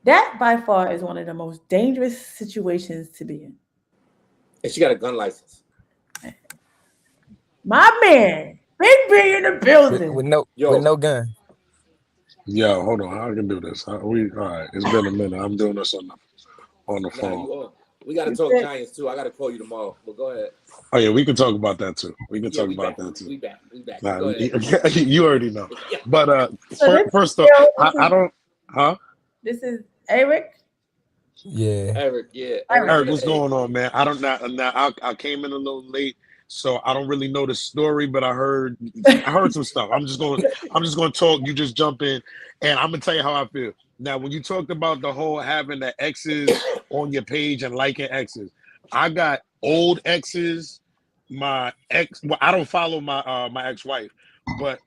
That by far is one of the most dangerous situations to be in. And she got a gun license. My man, Big B in the building with no gun. Yo, hold on. How I can do this? All right. It's been a minute. I'm doing this on the phone. We got to talk Giants too. I got to call you tomorrow. But go ahead. Oh yeah, we can talk about that too. We can talk about that too. We back. Nah, go ahead. You already know. Yeah. But first off, I don't. Huh? This is Eric. Yeah. Eric. Yeah. Eric, what's going on, man? I don't know. Now I came in a little late. So I don't really know the story, but I heard some stuff. I'm just gonna talk. You just jump in, and I'm gonna tell you how I feel. Now, when you talked about the whole having the exes on your page and liking exes, I got old exes. My ex, well, I don't follow my my ex-wife, but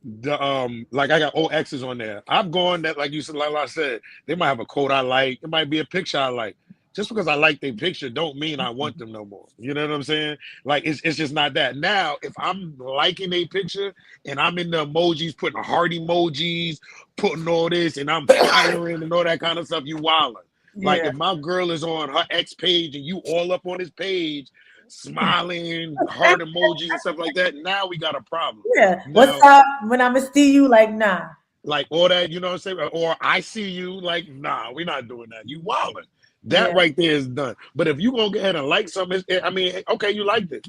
like I got old exes on there. I've gone that, like you said, like I said, they might have a quote I like. It might be a picture I like. Just because I like their picture don't mean I want them no more. You know what I'm saying? Like it's just not that. Now, if I'm liking a picture and I'm in the emojis, putting heart emojis, putting all this, and I'm firing and all that kind of stuff, you wildin'. Like Yeah. if my girl is on her ex page and you all up on his page, smiling, heart emojis and stuff like that, now we got a problem. Yeah. Now, What's up? When I'ma see you, like, nah. like all that, you know what I'm saying? Or I see you, like, nah, we're not doing that. You wildin'. That Yeah. right there is done. But if you gonna go ahead and like something, I mean, okay, you liked it.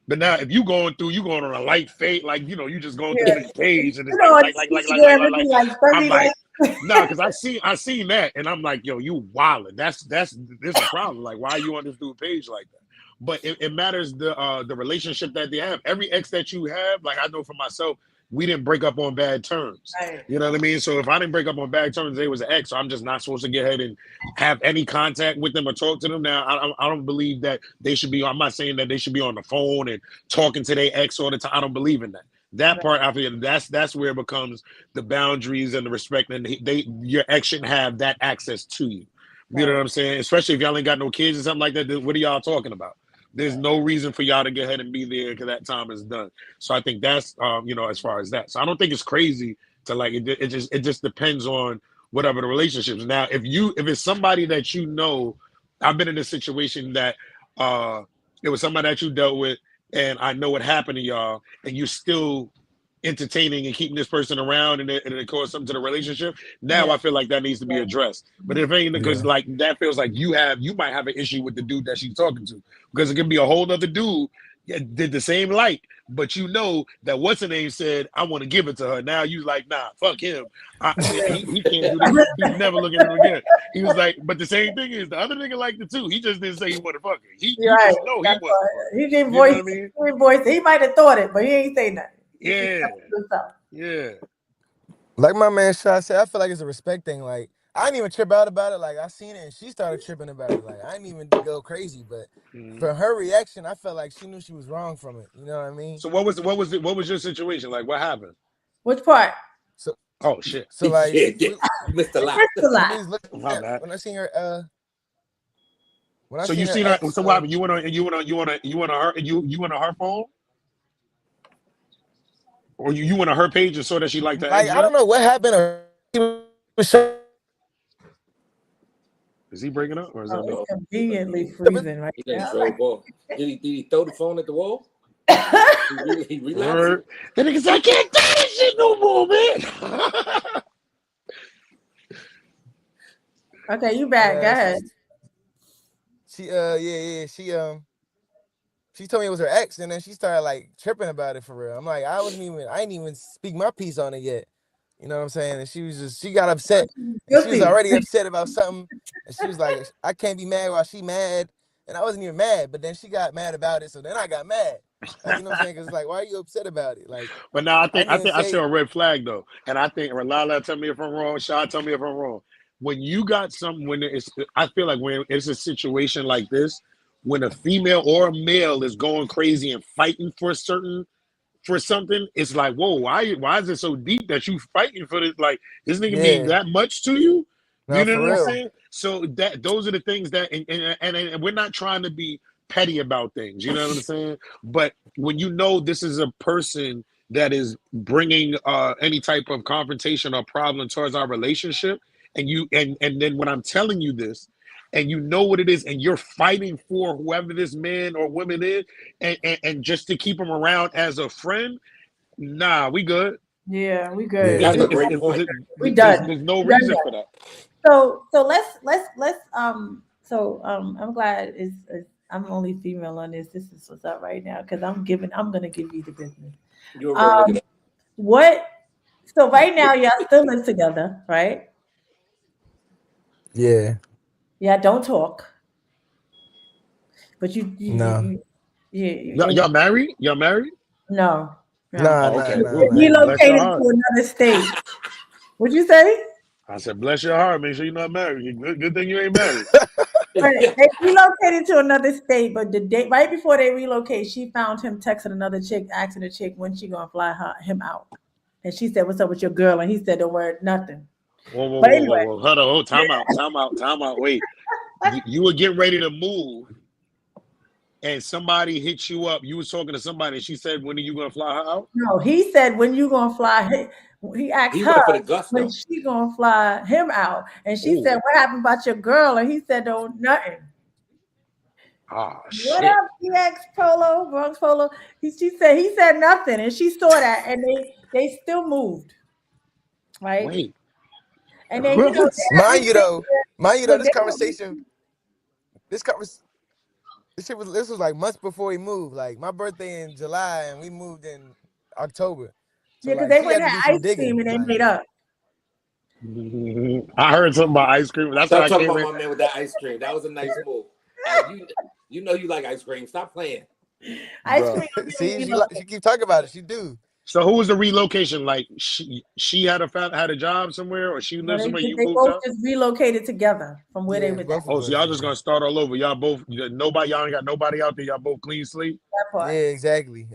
But now if you going on a light fade, like you just going through Yeah. his page and it's You know, on Instagram, like, it'd be like I'm 30 like, likes. nah, because I seen that and I'm like, yo, you wildin'. This a problem. Like, why are you on this dude page like that? But it matters the relationship that they have. Every ex that you have, like I know for myself, we didn't break up on bad terms. Right. You know what I mean? So if I didn't break up on bad terms, they was an ex, so I'm just not supposed to get ahead and have any contact with them or talk to them. Now, I don't believe that they should be. I'm not saying that they should be on the phone and talking to their ex all the time. I don't believe in that. That part, I feel that's where it becomes the boundaries and the respect, and your ex shouldn't have that access to you. You know what I'm saying? Especially if y'all ain't got no kids or something like that. What are y'all talking about? There's no reason for y'all to go ahead and be there because that time is done. So I think that's as far as that. So I don't think it's crazy to like it. It just depends on whatever the relationships. Now, if it's somebody that you know, I've been in a situation that it was somebody that you dealt with, and I know what happened to y'all, and you still entertaining and keeping this person around and it caused something to the relationship. Now I feel like that needs to be addressed. But if ain't because like that feels like you might have an issue with the dude that she's talking to because it could be a whole other dude did the same but you know that what's her name said I want to give it to her. Now you like nah, fuck him. He can't do this. He's never looking at her again. He was like, but the same thing is the other nigga liked it too. He just didn't say he wanted to fuck her. You Right. just know he wasn't. He didn't You know voice. what I mean? He didn't voice. He might have thought it, but he ain't say nothing. Yeah. Like my man Shaw said, I feel like it's a respect thing. Like I didn't even trip out about it. Like I seen it and she started tripping about it. Like I didn't even go crazy, but for her reaction, I felt like she knew she was wrong from it. You know what I mean? So what was your situation? Like what happened? Which part? So oh shit. So like Mr. Lot. When I seen her when I so seen you her seen ex, her so what happened? You went on her phone? Or you went on her page and saw that she liked the like, I don't know what happened. Is he breaking up or is that me? Conveniently freezing right now. Did he throw the phone at the wall? he relapsed. The nigga said, I can't do this shit no more, man. Okay, you back. Go ahead. She told me it was her ex, and then she started like tripping about it for real. I'm like, I didn't even speak my piece on it yet. You know what I'm saying? And she got upset. And she was already upset about something. And she was like, I can't be mad while she mad. And I wasn't even mad, but then she got mad about it. So then I got mad. Like, you know what I'm saying? Because like, why are you upset about it? Like, but now I see a red flag though. And I think Lala, tell me if I'm wrong, Shaw, tell me if I'm wrong. When you got something, I feel like when it's a situation like this, when a female or a male is going crazy and fighting for something, it's like, whoa, why is it so deep that you fighting for this? Like, this nigga mean that much to you? You know what I'm saying? So those are the things that, and we're not trying to be petty about things. You know what I'm saying? But when you know this is a person that is bringing any type of confrontation or problem towards our relationship, and then when I'm telling you this, and you know what it is, and you're fighting for whoever this man or woman is, and just to keep them around as a friend, nah, we good. Yeah, we good. That's a great point. We done. There's no reason for that. So let's I'm glad I'm only female on this. This is what's up right now because I'm gonna give you the business. What? So right now y'all still live together, right? Yeah. Yeah, don't talk. But no. Y'all married? Y'all married? No. Nah, okay. Relocated to another state. What'd you say? I said, bless your heart. Make sure you're not married. Good thing you ain't married. They relocated to another state, but the day right before they relocate, she found him texting another chick, asking the chick when she gonna fly him out. And she said, "What's up with your girl?" And he said, "Don't worry, nothing." Whoa. But anyway, Hold on. Oh, time out. Wait. You were getting ready to move, and somebody hit you up. You was talking to somebody, and she said, "When are you gonna fly her out?" no, he said, "When you gonna fly?" He asked He her went for the gusto. when she gonna fly him out, and she Ooh. said, "What happened about your girl?" And he said, "Oh, nothing." Ah, What shit. up, EX Polo, Bronx Polo? He said nothing, and she saw that, and they still moved, right? Wait. And then you know, What? Mind you though, look, this they conversation, this shit was like months before we moved. Like my birthday in July and we moved in October. So yeah, because like they she went had and to do had some ice cream digging. and they Like made up. I heard something about ice cream. That's what Stop I talking came about in. my man with that ice cream. That was a nice move. You know you like ice cream. Stop playing. Ice bro. cream. See, she keep talking about it. She do. So who was the relocation? Like she had a job somewhere, or she No, lived somewhere. You they moved both out. just relocated together from where they Yeah, were at. both Oh, of so us. y'all just gonna start all over. Y'all both nobody. Y'all ain't got nobody out there. Y'all both clean sleep. That part. Yeah, exactly.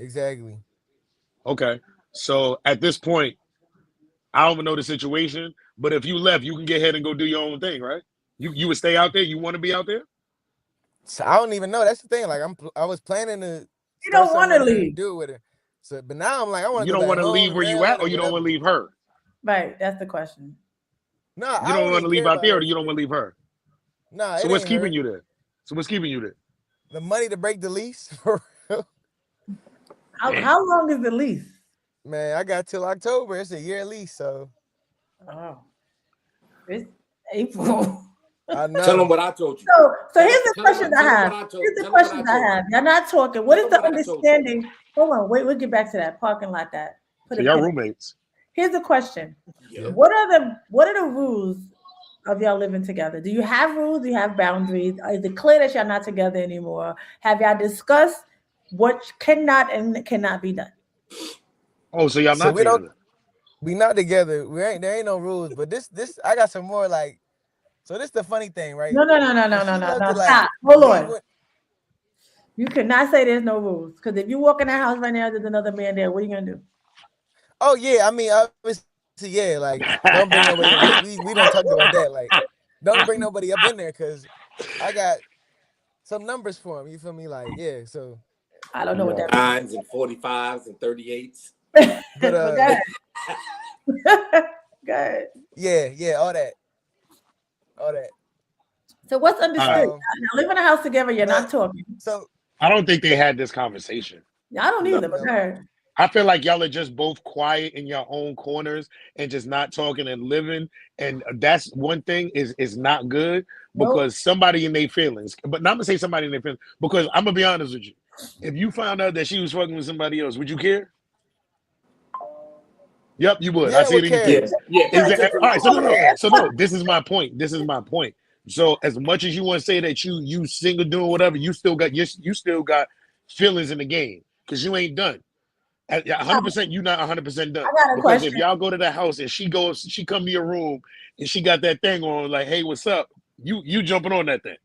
Okay. So at this point, I don't even know the situation. But if you left, you can get ahead and go do your own thing, right? You would stay out there. You want to be out there? So I don't even know. That's the thing. Like I was planning to You start don't something want with to her and leave, do it with her. So, but now I'm like, I want to You go don't back want to home leave to where you at, Maryland or or you don't want whatever. to leave her. right? That's the question. No, You I don't don't want to even leave care out about there, or her. you don't want to leave her. Nah, So it what's ain't keeping her. you there? So what's keeping you there? The money to break the lease. For real. How long is the lease? Man, I got till October. It's a year lease, so Oh, it's April. I Tell him know. what I told you. So here's the questions I Tell him have. what I told. Here's the Tell him what I questions I told have. you. Y'all not talking. What Tell is him the what I told you. understanding? Hold on, wait, we'll get back to that parking lot. That put So a y'all pin. roommates. Here's the question. Yeah. What are the rules of y'all living together? Do you have rules? Do you have boundaries? Is it clear that y'all not together anymore? Have y'all discussed what cannot and cannot be done? Oh, so y'all So not together? we not together. There ain't no rules. But this I got some more like. So this the funny thing, right? No. So she loved to like Stop. Hold leave. on. You cannot say there's no rules because if you walk in that house right now, there's another man there. What are you gonna do? Oh yeah, I mean obviously yeah. Like don't bring nobody. We done talked about that. Like don't bring nobody up in there because I got some numbers for him. You feel me? Like yeah. So I don't know what that Nines and 45s and 38s. means. but But go ahead. Go ahead. yeah, all that. So what's understood? Um, Now live in a house together. You're but not talking. so I don't think they had this conversation. I don't no, either. But go ahead. I feel like y'all are just both quiet in your own corners and just not talking and living. And that's one thing is not good Nope. because somebody in their feelings, but not gonna say somebody in their feelings, because I'm gonna be honest with you. If you found out that she was fucking with somebody else, would you care? Yep, you would. yeah, I I see it would in your care. Yeah, face. yeah. Is That's that just all right? So no. Yeah. So no. This is my point. So as much as you want to say that you single doing whatever, you still got feelings in the game because you ain't done. At 100%, you're not 100% done. I got a Because question. if y'all go to that house and she come to your room and she got that thing on, like, hey, what's up? You jumping on that thing.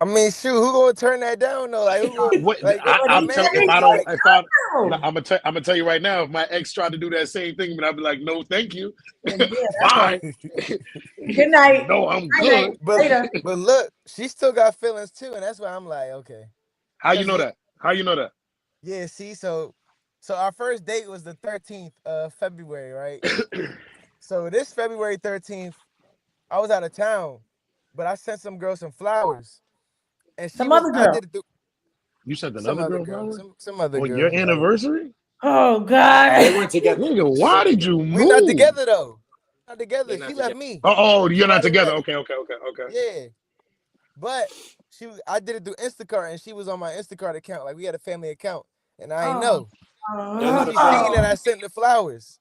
I mean, shoot, who gonna turn that down though? Like who gonna What like I, a I'm man? telling if Hey, I go don't if I no. I'm gonna tell you right now, if my ex tried to do that same thing, but I'd be like, no, thank you. Yeah, that's Bye. Good night. No, I'm Night, night. good. Later. But look, she still got feelings too, and that's why I'm like, okay. How you Cause know that? How you know that? yeah, see, so our first date was the 13th of February, right? So this February 13th, I was out of town, but I sent some girl some flowers. And Some other I girl. did it through You sent some another other girl girl, flower some other on your girl. Like, anniversary? Oh They God. weren't together. Nigga, They why weren't did together. you we not move? together though. Not They're together. not She left together. me. Oh, you're not Somebody together. left. Okay. Yeah. But I did it through Instacart and she was on my Instacart account. Like we had a family account. And I ain't Oh. know. Y'all So not a she seen family. that I sent the flowers.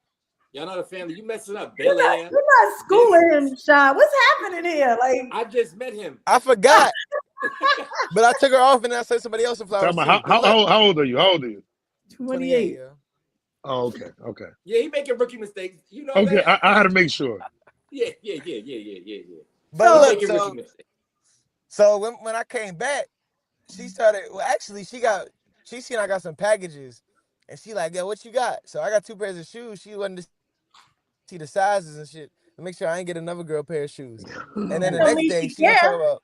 Y'all not a family. You messing up, You're Bel Air. not schooling him, Sean. What's happening here? Like I just met him. I forgot. But I took her off and I sent somebody else some Tell flowers me, too. But look, how old are you? How old are you? 28. yeah. Oh, okay. Yeah, he making rookie mistakes. You know Okay, that? I had to make sure. Yeah. But He So look, making rookie mistakes. so when I came back, she started. Well, actually, she seen I got some packages, And she like, yo, what you got? So I got 2 pairs of shoes. She wanted to see the sizes and shit to make sure I ain't get another girl pair of shoes. And then That the don't next mean day, she she gonna talk care. about,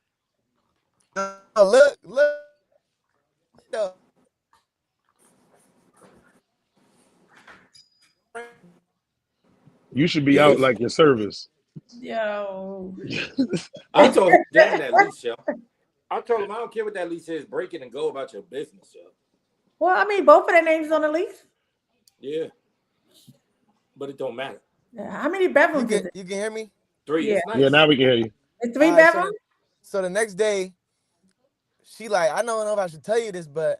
oh, look, yo, You should be Yo, out like your service. Yo. I told him down that lease, yo. I told him I don't care what that lease is. Break it and go about your business, yo. Well, I mean, both of their names on the lease. Yeah, but it don't matter. Yeah. How many bedrooms is it? you can hear me? 3, Yeah. it's nice. Yeah, now we can hear you. It's 3 All right, bedrooms. so the next day, she like, I don't know if I should tell you this, but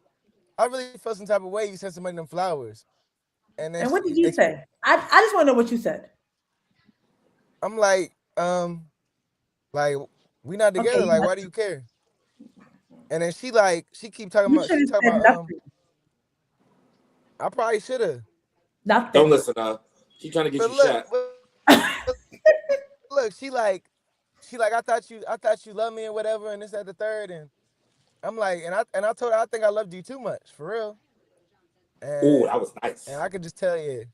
I really felt some type of way. You sent somebody them flowers. And then And what did you say? I just want to know what you said. I'm like, we not together. Okay, Like, why do you care? And then she keep talking you about, should she have talking said about, nothing. I probably should have. Nothing. Don't listen to her. She trying to get But you look, shot. look, she like, I thought you loved me and whatever, and this, that, the third, and I'm like, and I told her I think I loved you too much, for real. Ooh, And that was nice. I could just tell you.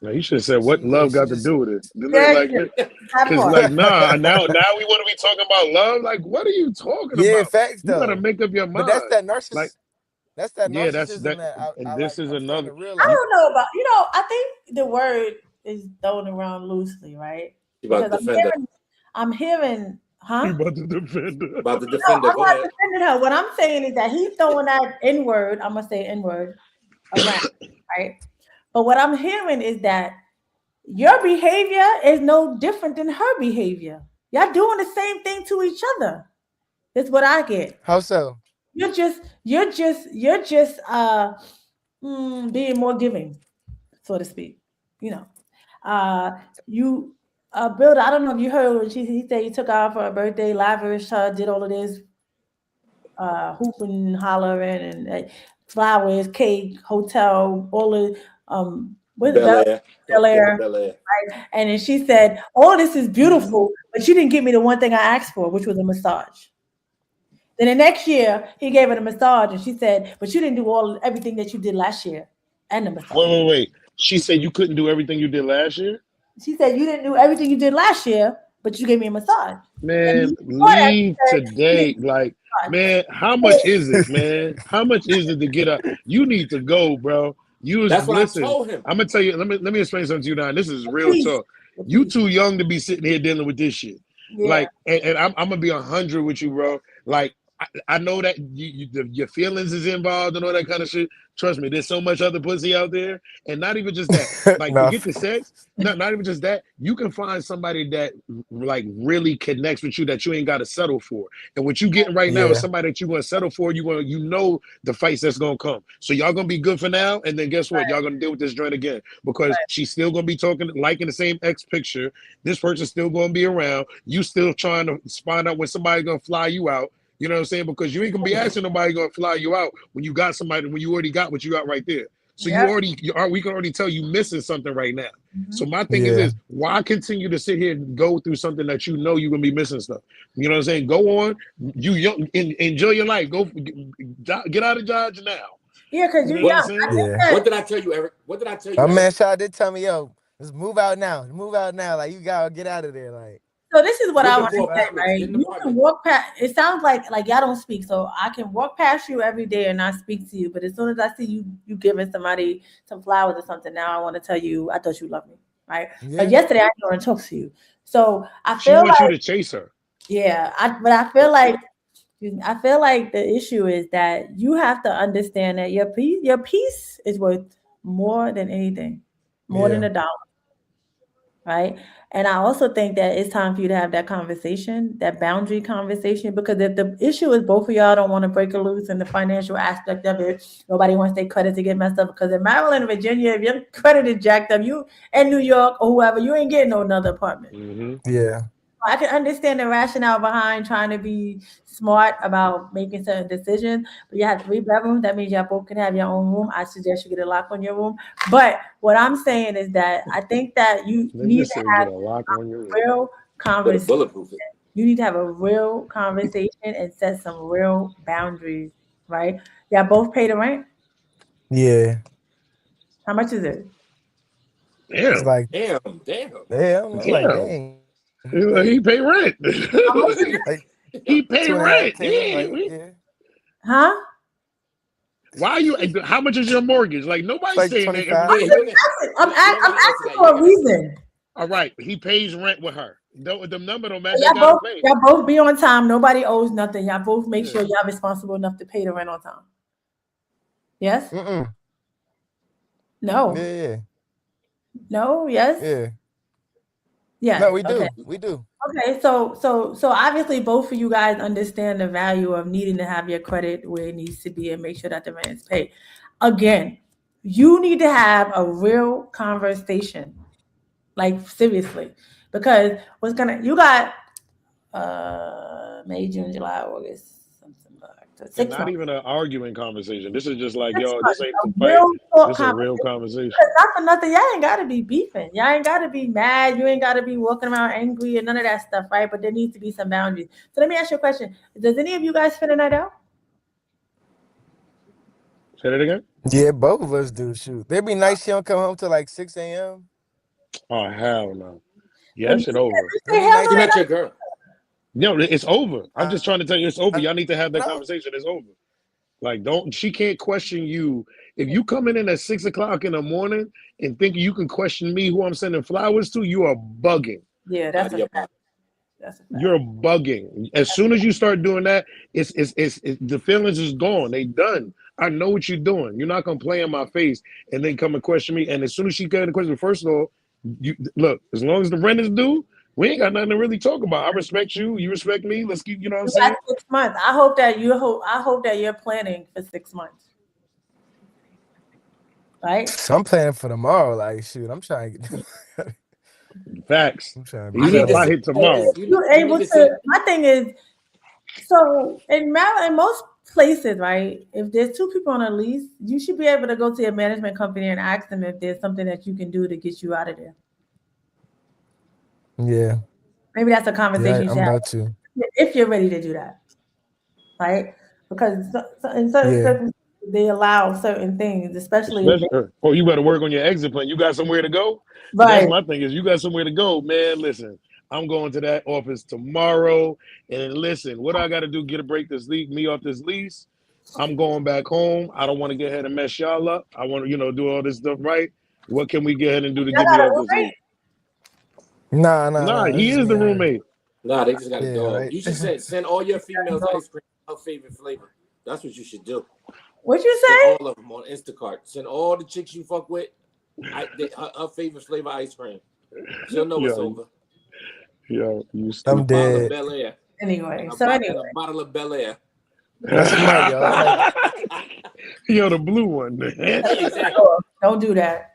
Now you should have said what love she got to just do with it. Yeah, Like, that because part. like, nah, now we want to be talking about love. Like, what are you talking yeah, about? facts You gotta though. make up your But mind. Like, that's that yeah, that's narcissism that. that And I this like. is I'm starting another. to I realize. don't know about, I think the word is thrown around loosely, right? You about Because to defend her. I'm hearing, huh? You about to defend her. About to No, defend her. I'm Go not ahead. defending her. What I'm saying is that he's throwing that N word, I'm gonna say N word around, right? But what I'm hearing is that your behavior is no different than her behavior. Y'all doing the same thing to each other. That's what I get. How so? You're just being more giving, so to speak. You know, you Bill. I don't know if you heard when he said he took out for her birthday, lavish her, did all of this, hooping, hollering, and flowers, cake, hotel, all the what's Bel Air. Don't Bel forget the Air. Bel Air. And then she said, all of this is beautiful, but you didn't give me the one thing I asked for, which was a massage. Then the next year, he gave her the massage, and she said, but you didn't do everything that you did last year and the massage. Wait. She said you couldn't do everything you did last year. She said, you didn't do everything you did last year, but you gave me a massage. And Man, before that, leave she said, you today. didn't do Like, a massage. man, how much is it, man? How much is it to get up? You need to go, bro. That's what I Listen. told him. I'm gonna tell you. Let me explain something to you now. This is real Please. talk. You too young to be sitting here dealing with this shit. Yeah. Like, and I'm gonna be 100 with you, bro. Like, I know that your feelings is involved and all that kind of shit. Trust me, there's so much other pussy out there, and not even just that. Like, Nah. forget the sex. Not even just that. You can find somebody that like really connects with you that you ain't got to settle for. And what you getting right now is somebody that you gonna settle for. You know the fights that's gonna come. So y'all gonna be good for now, and then guess what? Y'all gonna deal with this joint again because she's still gonna be talking, liking the same ex picture. This person's still gonna be around. You still trying to find out when somebody's gonna fly you out. You know what I'm saying? Because you ain't gonna be asking nobody gonna fly you out when you got somebody, when you already got what you got right there. So we can already tell you missing something right now. So my thing is this: why continue to sit here and go through something that you know you're gonna be missing stuff? You know what I'm saying? Go on, you young, enjoy your life. Go get out of Dodge now. Yeah, because You you're know what I'm young. saying? I What did I tell you, Eric? What did I tell you? My Eric? man Shaw did tell me, yo, just move out now. Move out now. Like, you gotta get out of there. Like, So this is what I Looking want for to say, apartments. right? Get an You apartment. can walk past. It sounds like y'all don't speak, so I can walk past you every day and not speak to you. But as soon as I see you giving somebody some flowers or something, now I want to tell you I thought you loved me, right? yeah. But yesterday I didn't want to talk to you, so I She feel wants like you to chase her. I feel like the issue is that you have to understand that your peace is worth more than anything, more than Yeah. $1. Right. And I also think that it's time for you to have that conversation, that boundary conversation, because if the issue is both of y'all don't want to break a loose in the financial aspect of it, nobody wants their credit to get messed up. Because in Maryland, Virginia, if your credit is jacked up, you in New York or whoever, you ain't getting no another apartment. Yeah. I can understand the rationale behind trying to be smart about making certain decisions, but you have 3 bedrooms. That means y'all both can have your own room. I suggest you get a lock on your room. But what I'm saying is that I think that you They need just to said have get a lock on your room. real Better conversation. bulletproof it. You need to have a real conversation and set some real boundaries, right? Y'all both pay the rent? Yeah. How much is it? It's Damn. like, Damn. I'm like, Damn. dang. He pay rent. How much is it? Like He pay rent. 2.5K. Yeah. Like, yeah. Huh? Why you? How much is your mortgage? Like nobody's Like saying that. 25. Yeah, you ain't I'm you ain't gotta answer asking that. for a You reason. All right, he pays rent with her. The number don't match. They Y'all gotta both, pay. y'all both be on time. Nobody owes nothing. Y'all both make Yeah. sure y'all responsible enough to pay the rent on time. Yes? Mm-mm. No. Yeah. No? Yes? Yeah. Yes. No, we Okay. do. We do. Okay. So obviously both of you guys understand the value of needing to have your credit where it needs to be and make sure that the rent is paid. Again, you need to have a real conversation. Like seriously. Because you got May, June, July, August, something like that. And 6 not months. even an arguing conversation. This is just like, 6 yo, months. this ain't A the fight. real talk This is a real conversation. conversation. Not for nothing. Y'all ain't gotta be beefing. Y'all ain't gotta be mad. You ain't gotta be walking around angry and none of that stuff, right? But there needs to be some boundaries. So let me ask you a question. Does any of you guys spend a night out? Say that again. Yeah, both of us do. Shoot. There'd be nights she don't come home till like 6 a.m. Oh hell no. Yeah, If that you shit say- over. if you There'd say be hell nights She no, not your girl. No, it's over. I'm just trying to tell you it's over. I Y'all need to have that know. conversation. It's over. Like, she can't question you. If you coming in at 6 o'clock in the morning and think you can question me who I'm sending flowers to, you are bugging. yeah, Out that's of a your fact. mind. That's a fact. You're bugging. As soon as you start doing that, it's the feelings is gone. They done. I know what you're doing. You're not gonna play in my face and then come and question me. And as soon as she got the question, first of all, you look. As long as the rent is due, we ain't got nothing to really talk about. I respect you. You respect me. Let's keep. You know what I'm You saying? got 6 months. I hope that you're planning for 6 months. Right? So I'm planning for tomorrow. Like, shoot, I'm trying to get. Facts. I'm trying to be You Even need if to settled. I send, hit tomorrow, You're you need able to to. send. My thing is, so in Maryland, in most places, right? If there's two people on a lease, you should be able to go to your management company and ask them if there's something that you can do to get you out of there. Yeah. Maybe that's a Yeah, conversation you I'm should have about to. if you're ready to do that, right? Because in certain Yeah. circumstances, they allow certain things, especially if especially, oh, you better work on your exit plan. You got somewhere to go. That's right. my thing. Is you got somewhere to go, man? Listen, I'm going to that office tomorrow, and listen, what I got to do? Get a break this lease, me off this lease. I'm going back home. I don't want to get ahead and mess y'all up. I want to, do all this stuff right. What can we get ahead and do to Y'all get me got a off this lease? Nah. Nah, It's he just is me the and her. roommate. Nah, they just got a Yeah, dog. right. You should send all your females ice cream, her favorite flavor. That's what you should do. What you Send say? all of them on Instacart. Send all the chicks you fuck with, her favorite flavor ice cream. She'll know it's over. You And a I'm stupid. bottle of dead. Bel Air. Anyway, And a bottle of Bel Air. That's smart, yo. I like it. Yo, the blue one. Exactly. don't do that.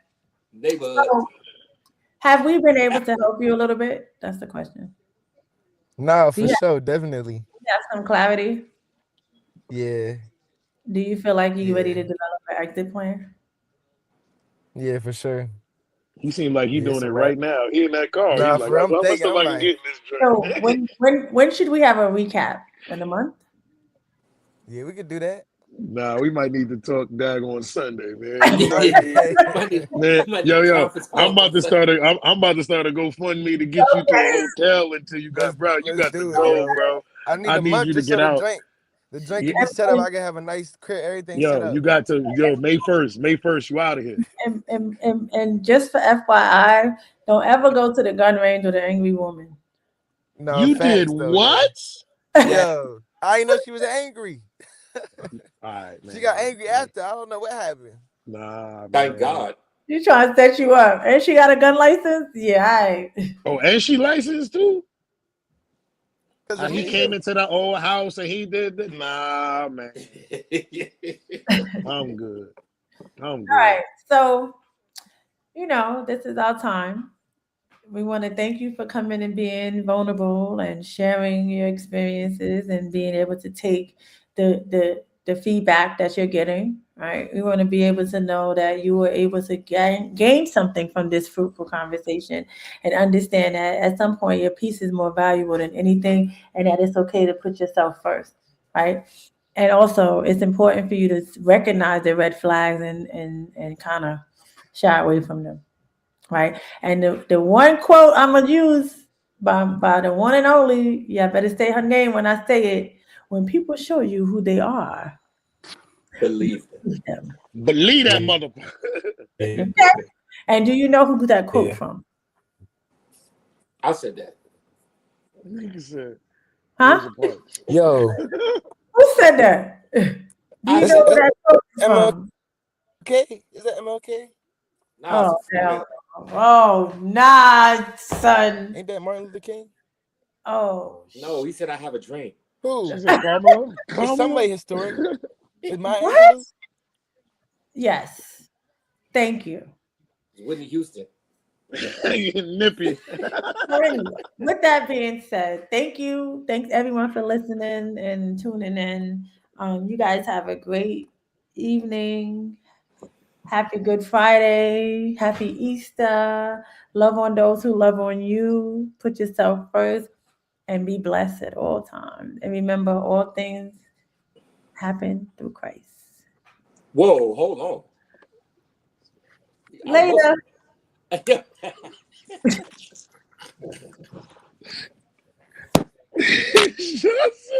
Neighborhood. So, have we been able to help you a little bit? That's the question. Nah, Do for you sure, definitely. have some clarity? Yeah. Do you feel like you're ready to Yeah. develop an exit plan? Yeah, for sure. He seemed like he Yeah, doing it's it a right wrget. now. He in that car. Nah, He's like, for real, I'm how much thinking. stuff I'm I can get like, in this So joint? when should we have a recap? In a month? yeah, we could do that. Nah, we might need to talk daggone Sunday, man. You Man, might need a yo, conference I'm call. about to start I'm about to start a GoFundMe to get you to a hotel until you got, bro. You Let's got to do it, go, yo. bro. I need I a need month you to just get so the out. drink Yeah, can be set up. And, I can have a nice crib, everything set yo, up. you got to, yo, May 1st, you out of here. and just for FYI, don't ever go to the gun range with an angry woman. No, You did facts though, yeah. what? Yo, I didn't know she was angry. All right, man. She got angry after. I don't know what happened. Nah, Thank man. God. She trying to set you up. And she got a gun license? Yeah, all right. Oh, and she licensed too? Because of He me. came into the old house and he did that. Nah, man. I'm good. I'm All good. right. So, this is our time. We want to thank you for coming and being vulnerable and sharing your experiences and being able to take the feedback that you're getting. Right. We want to be able to know that you were able to gain something from this fruitful conversation and understand that at some point your peace is more valuable than anything and that it's okay to put yourself first. Right. And also it's important for you to recognize the red flags and kind of shy away from them, right? And the one quote I'm gonna use by the one and only, yeah, I better say her name when I say it. When people show you who they are, Believe it. believe them. Believe that motherfucker. Yeah. Okay? And do you know who that quote Yeah. from? I said that. Nigga said, Huh? Rosa Parks. Yo, Who said that? Do you I know said where that. that quote is from? MLK? Is that MLK? Nah, it's Oh, a female. hell. Oh, nah, son. Ain't that Martin Luther King? Oh, No, he said I have a dream. Who? Is it Kamala? It's somebody historic. Is Maya what? Angelou? Yes. Thank you. It's Whitney Houston. Nippy. So anyway, with that being said, thank you. Thanks everyone for listening and tuning in. You guys have a great evening. Happy Good Friday. Happy Easter. Love on those who love on you. Put yourself first and be blessed at all times. And remember, all things happen through Christ. Whoa, hold on. Later. Just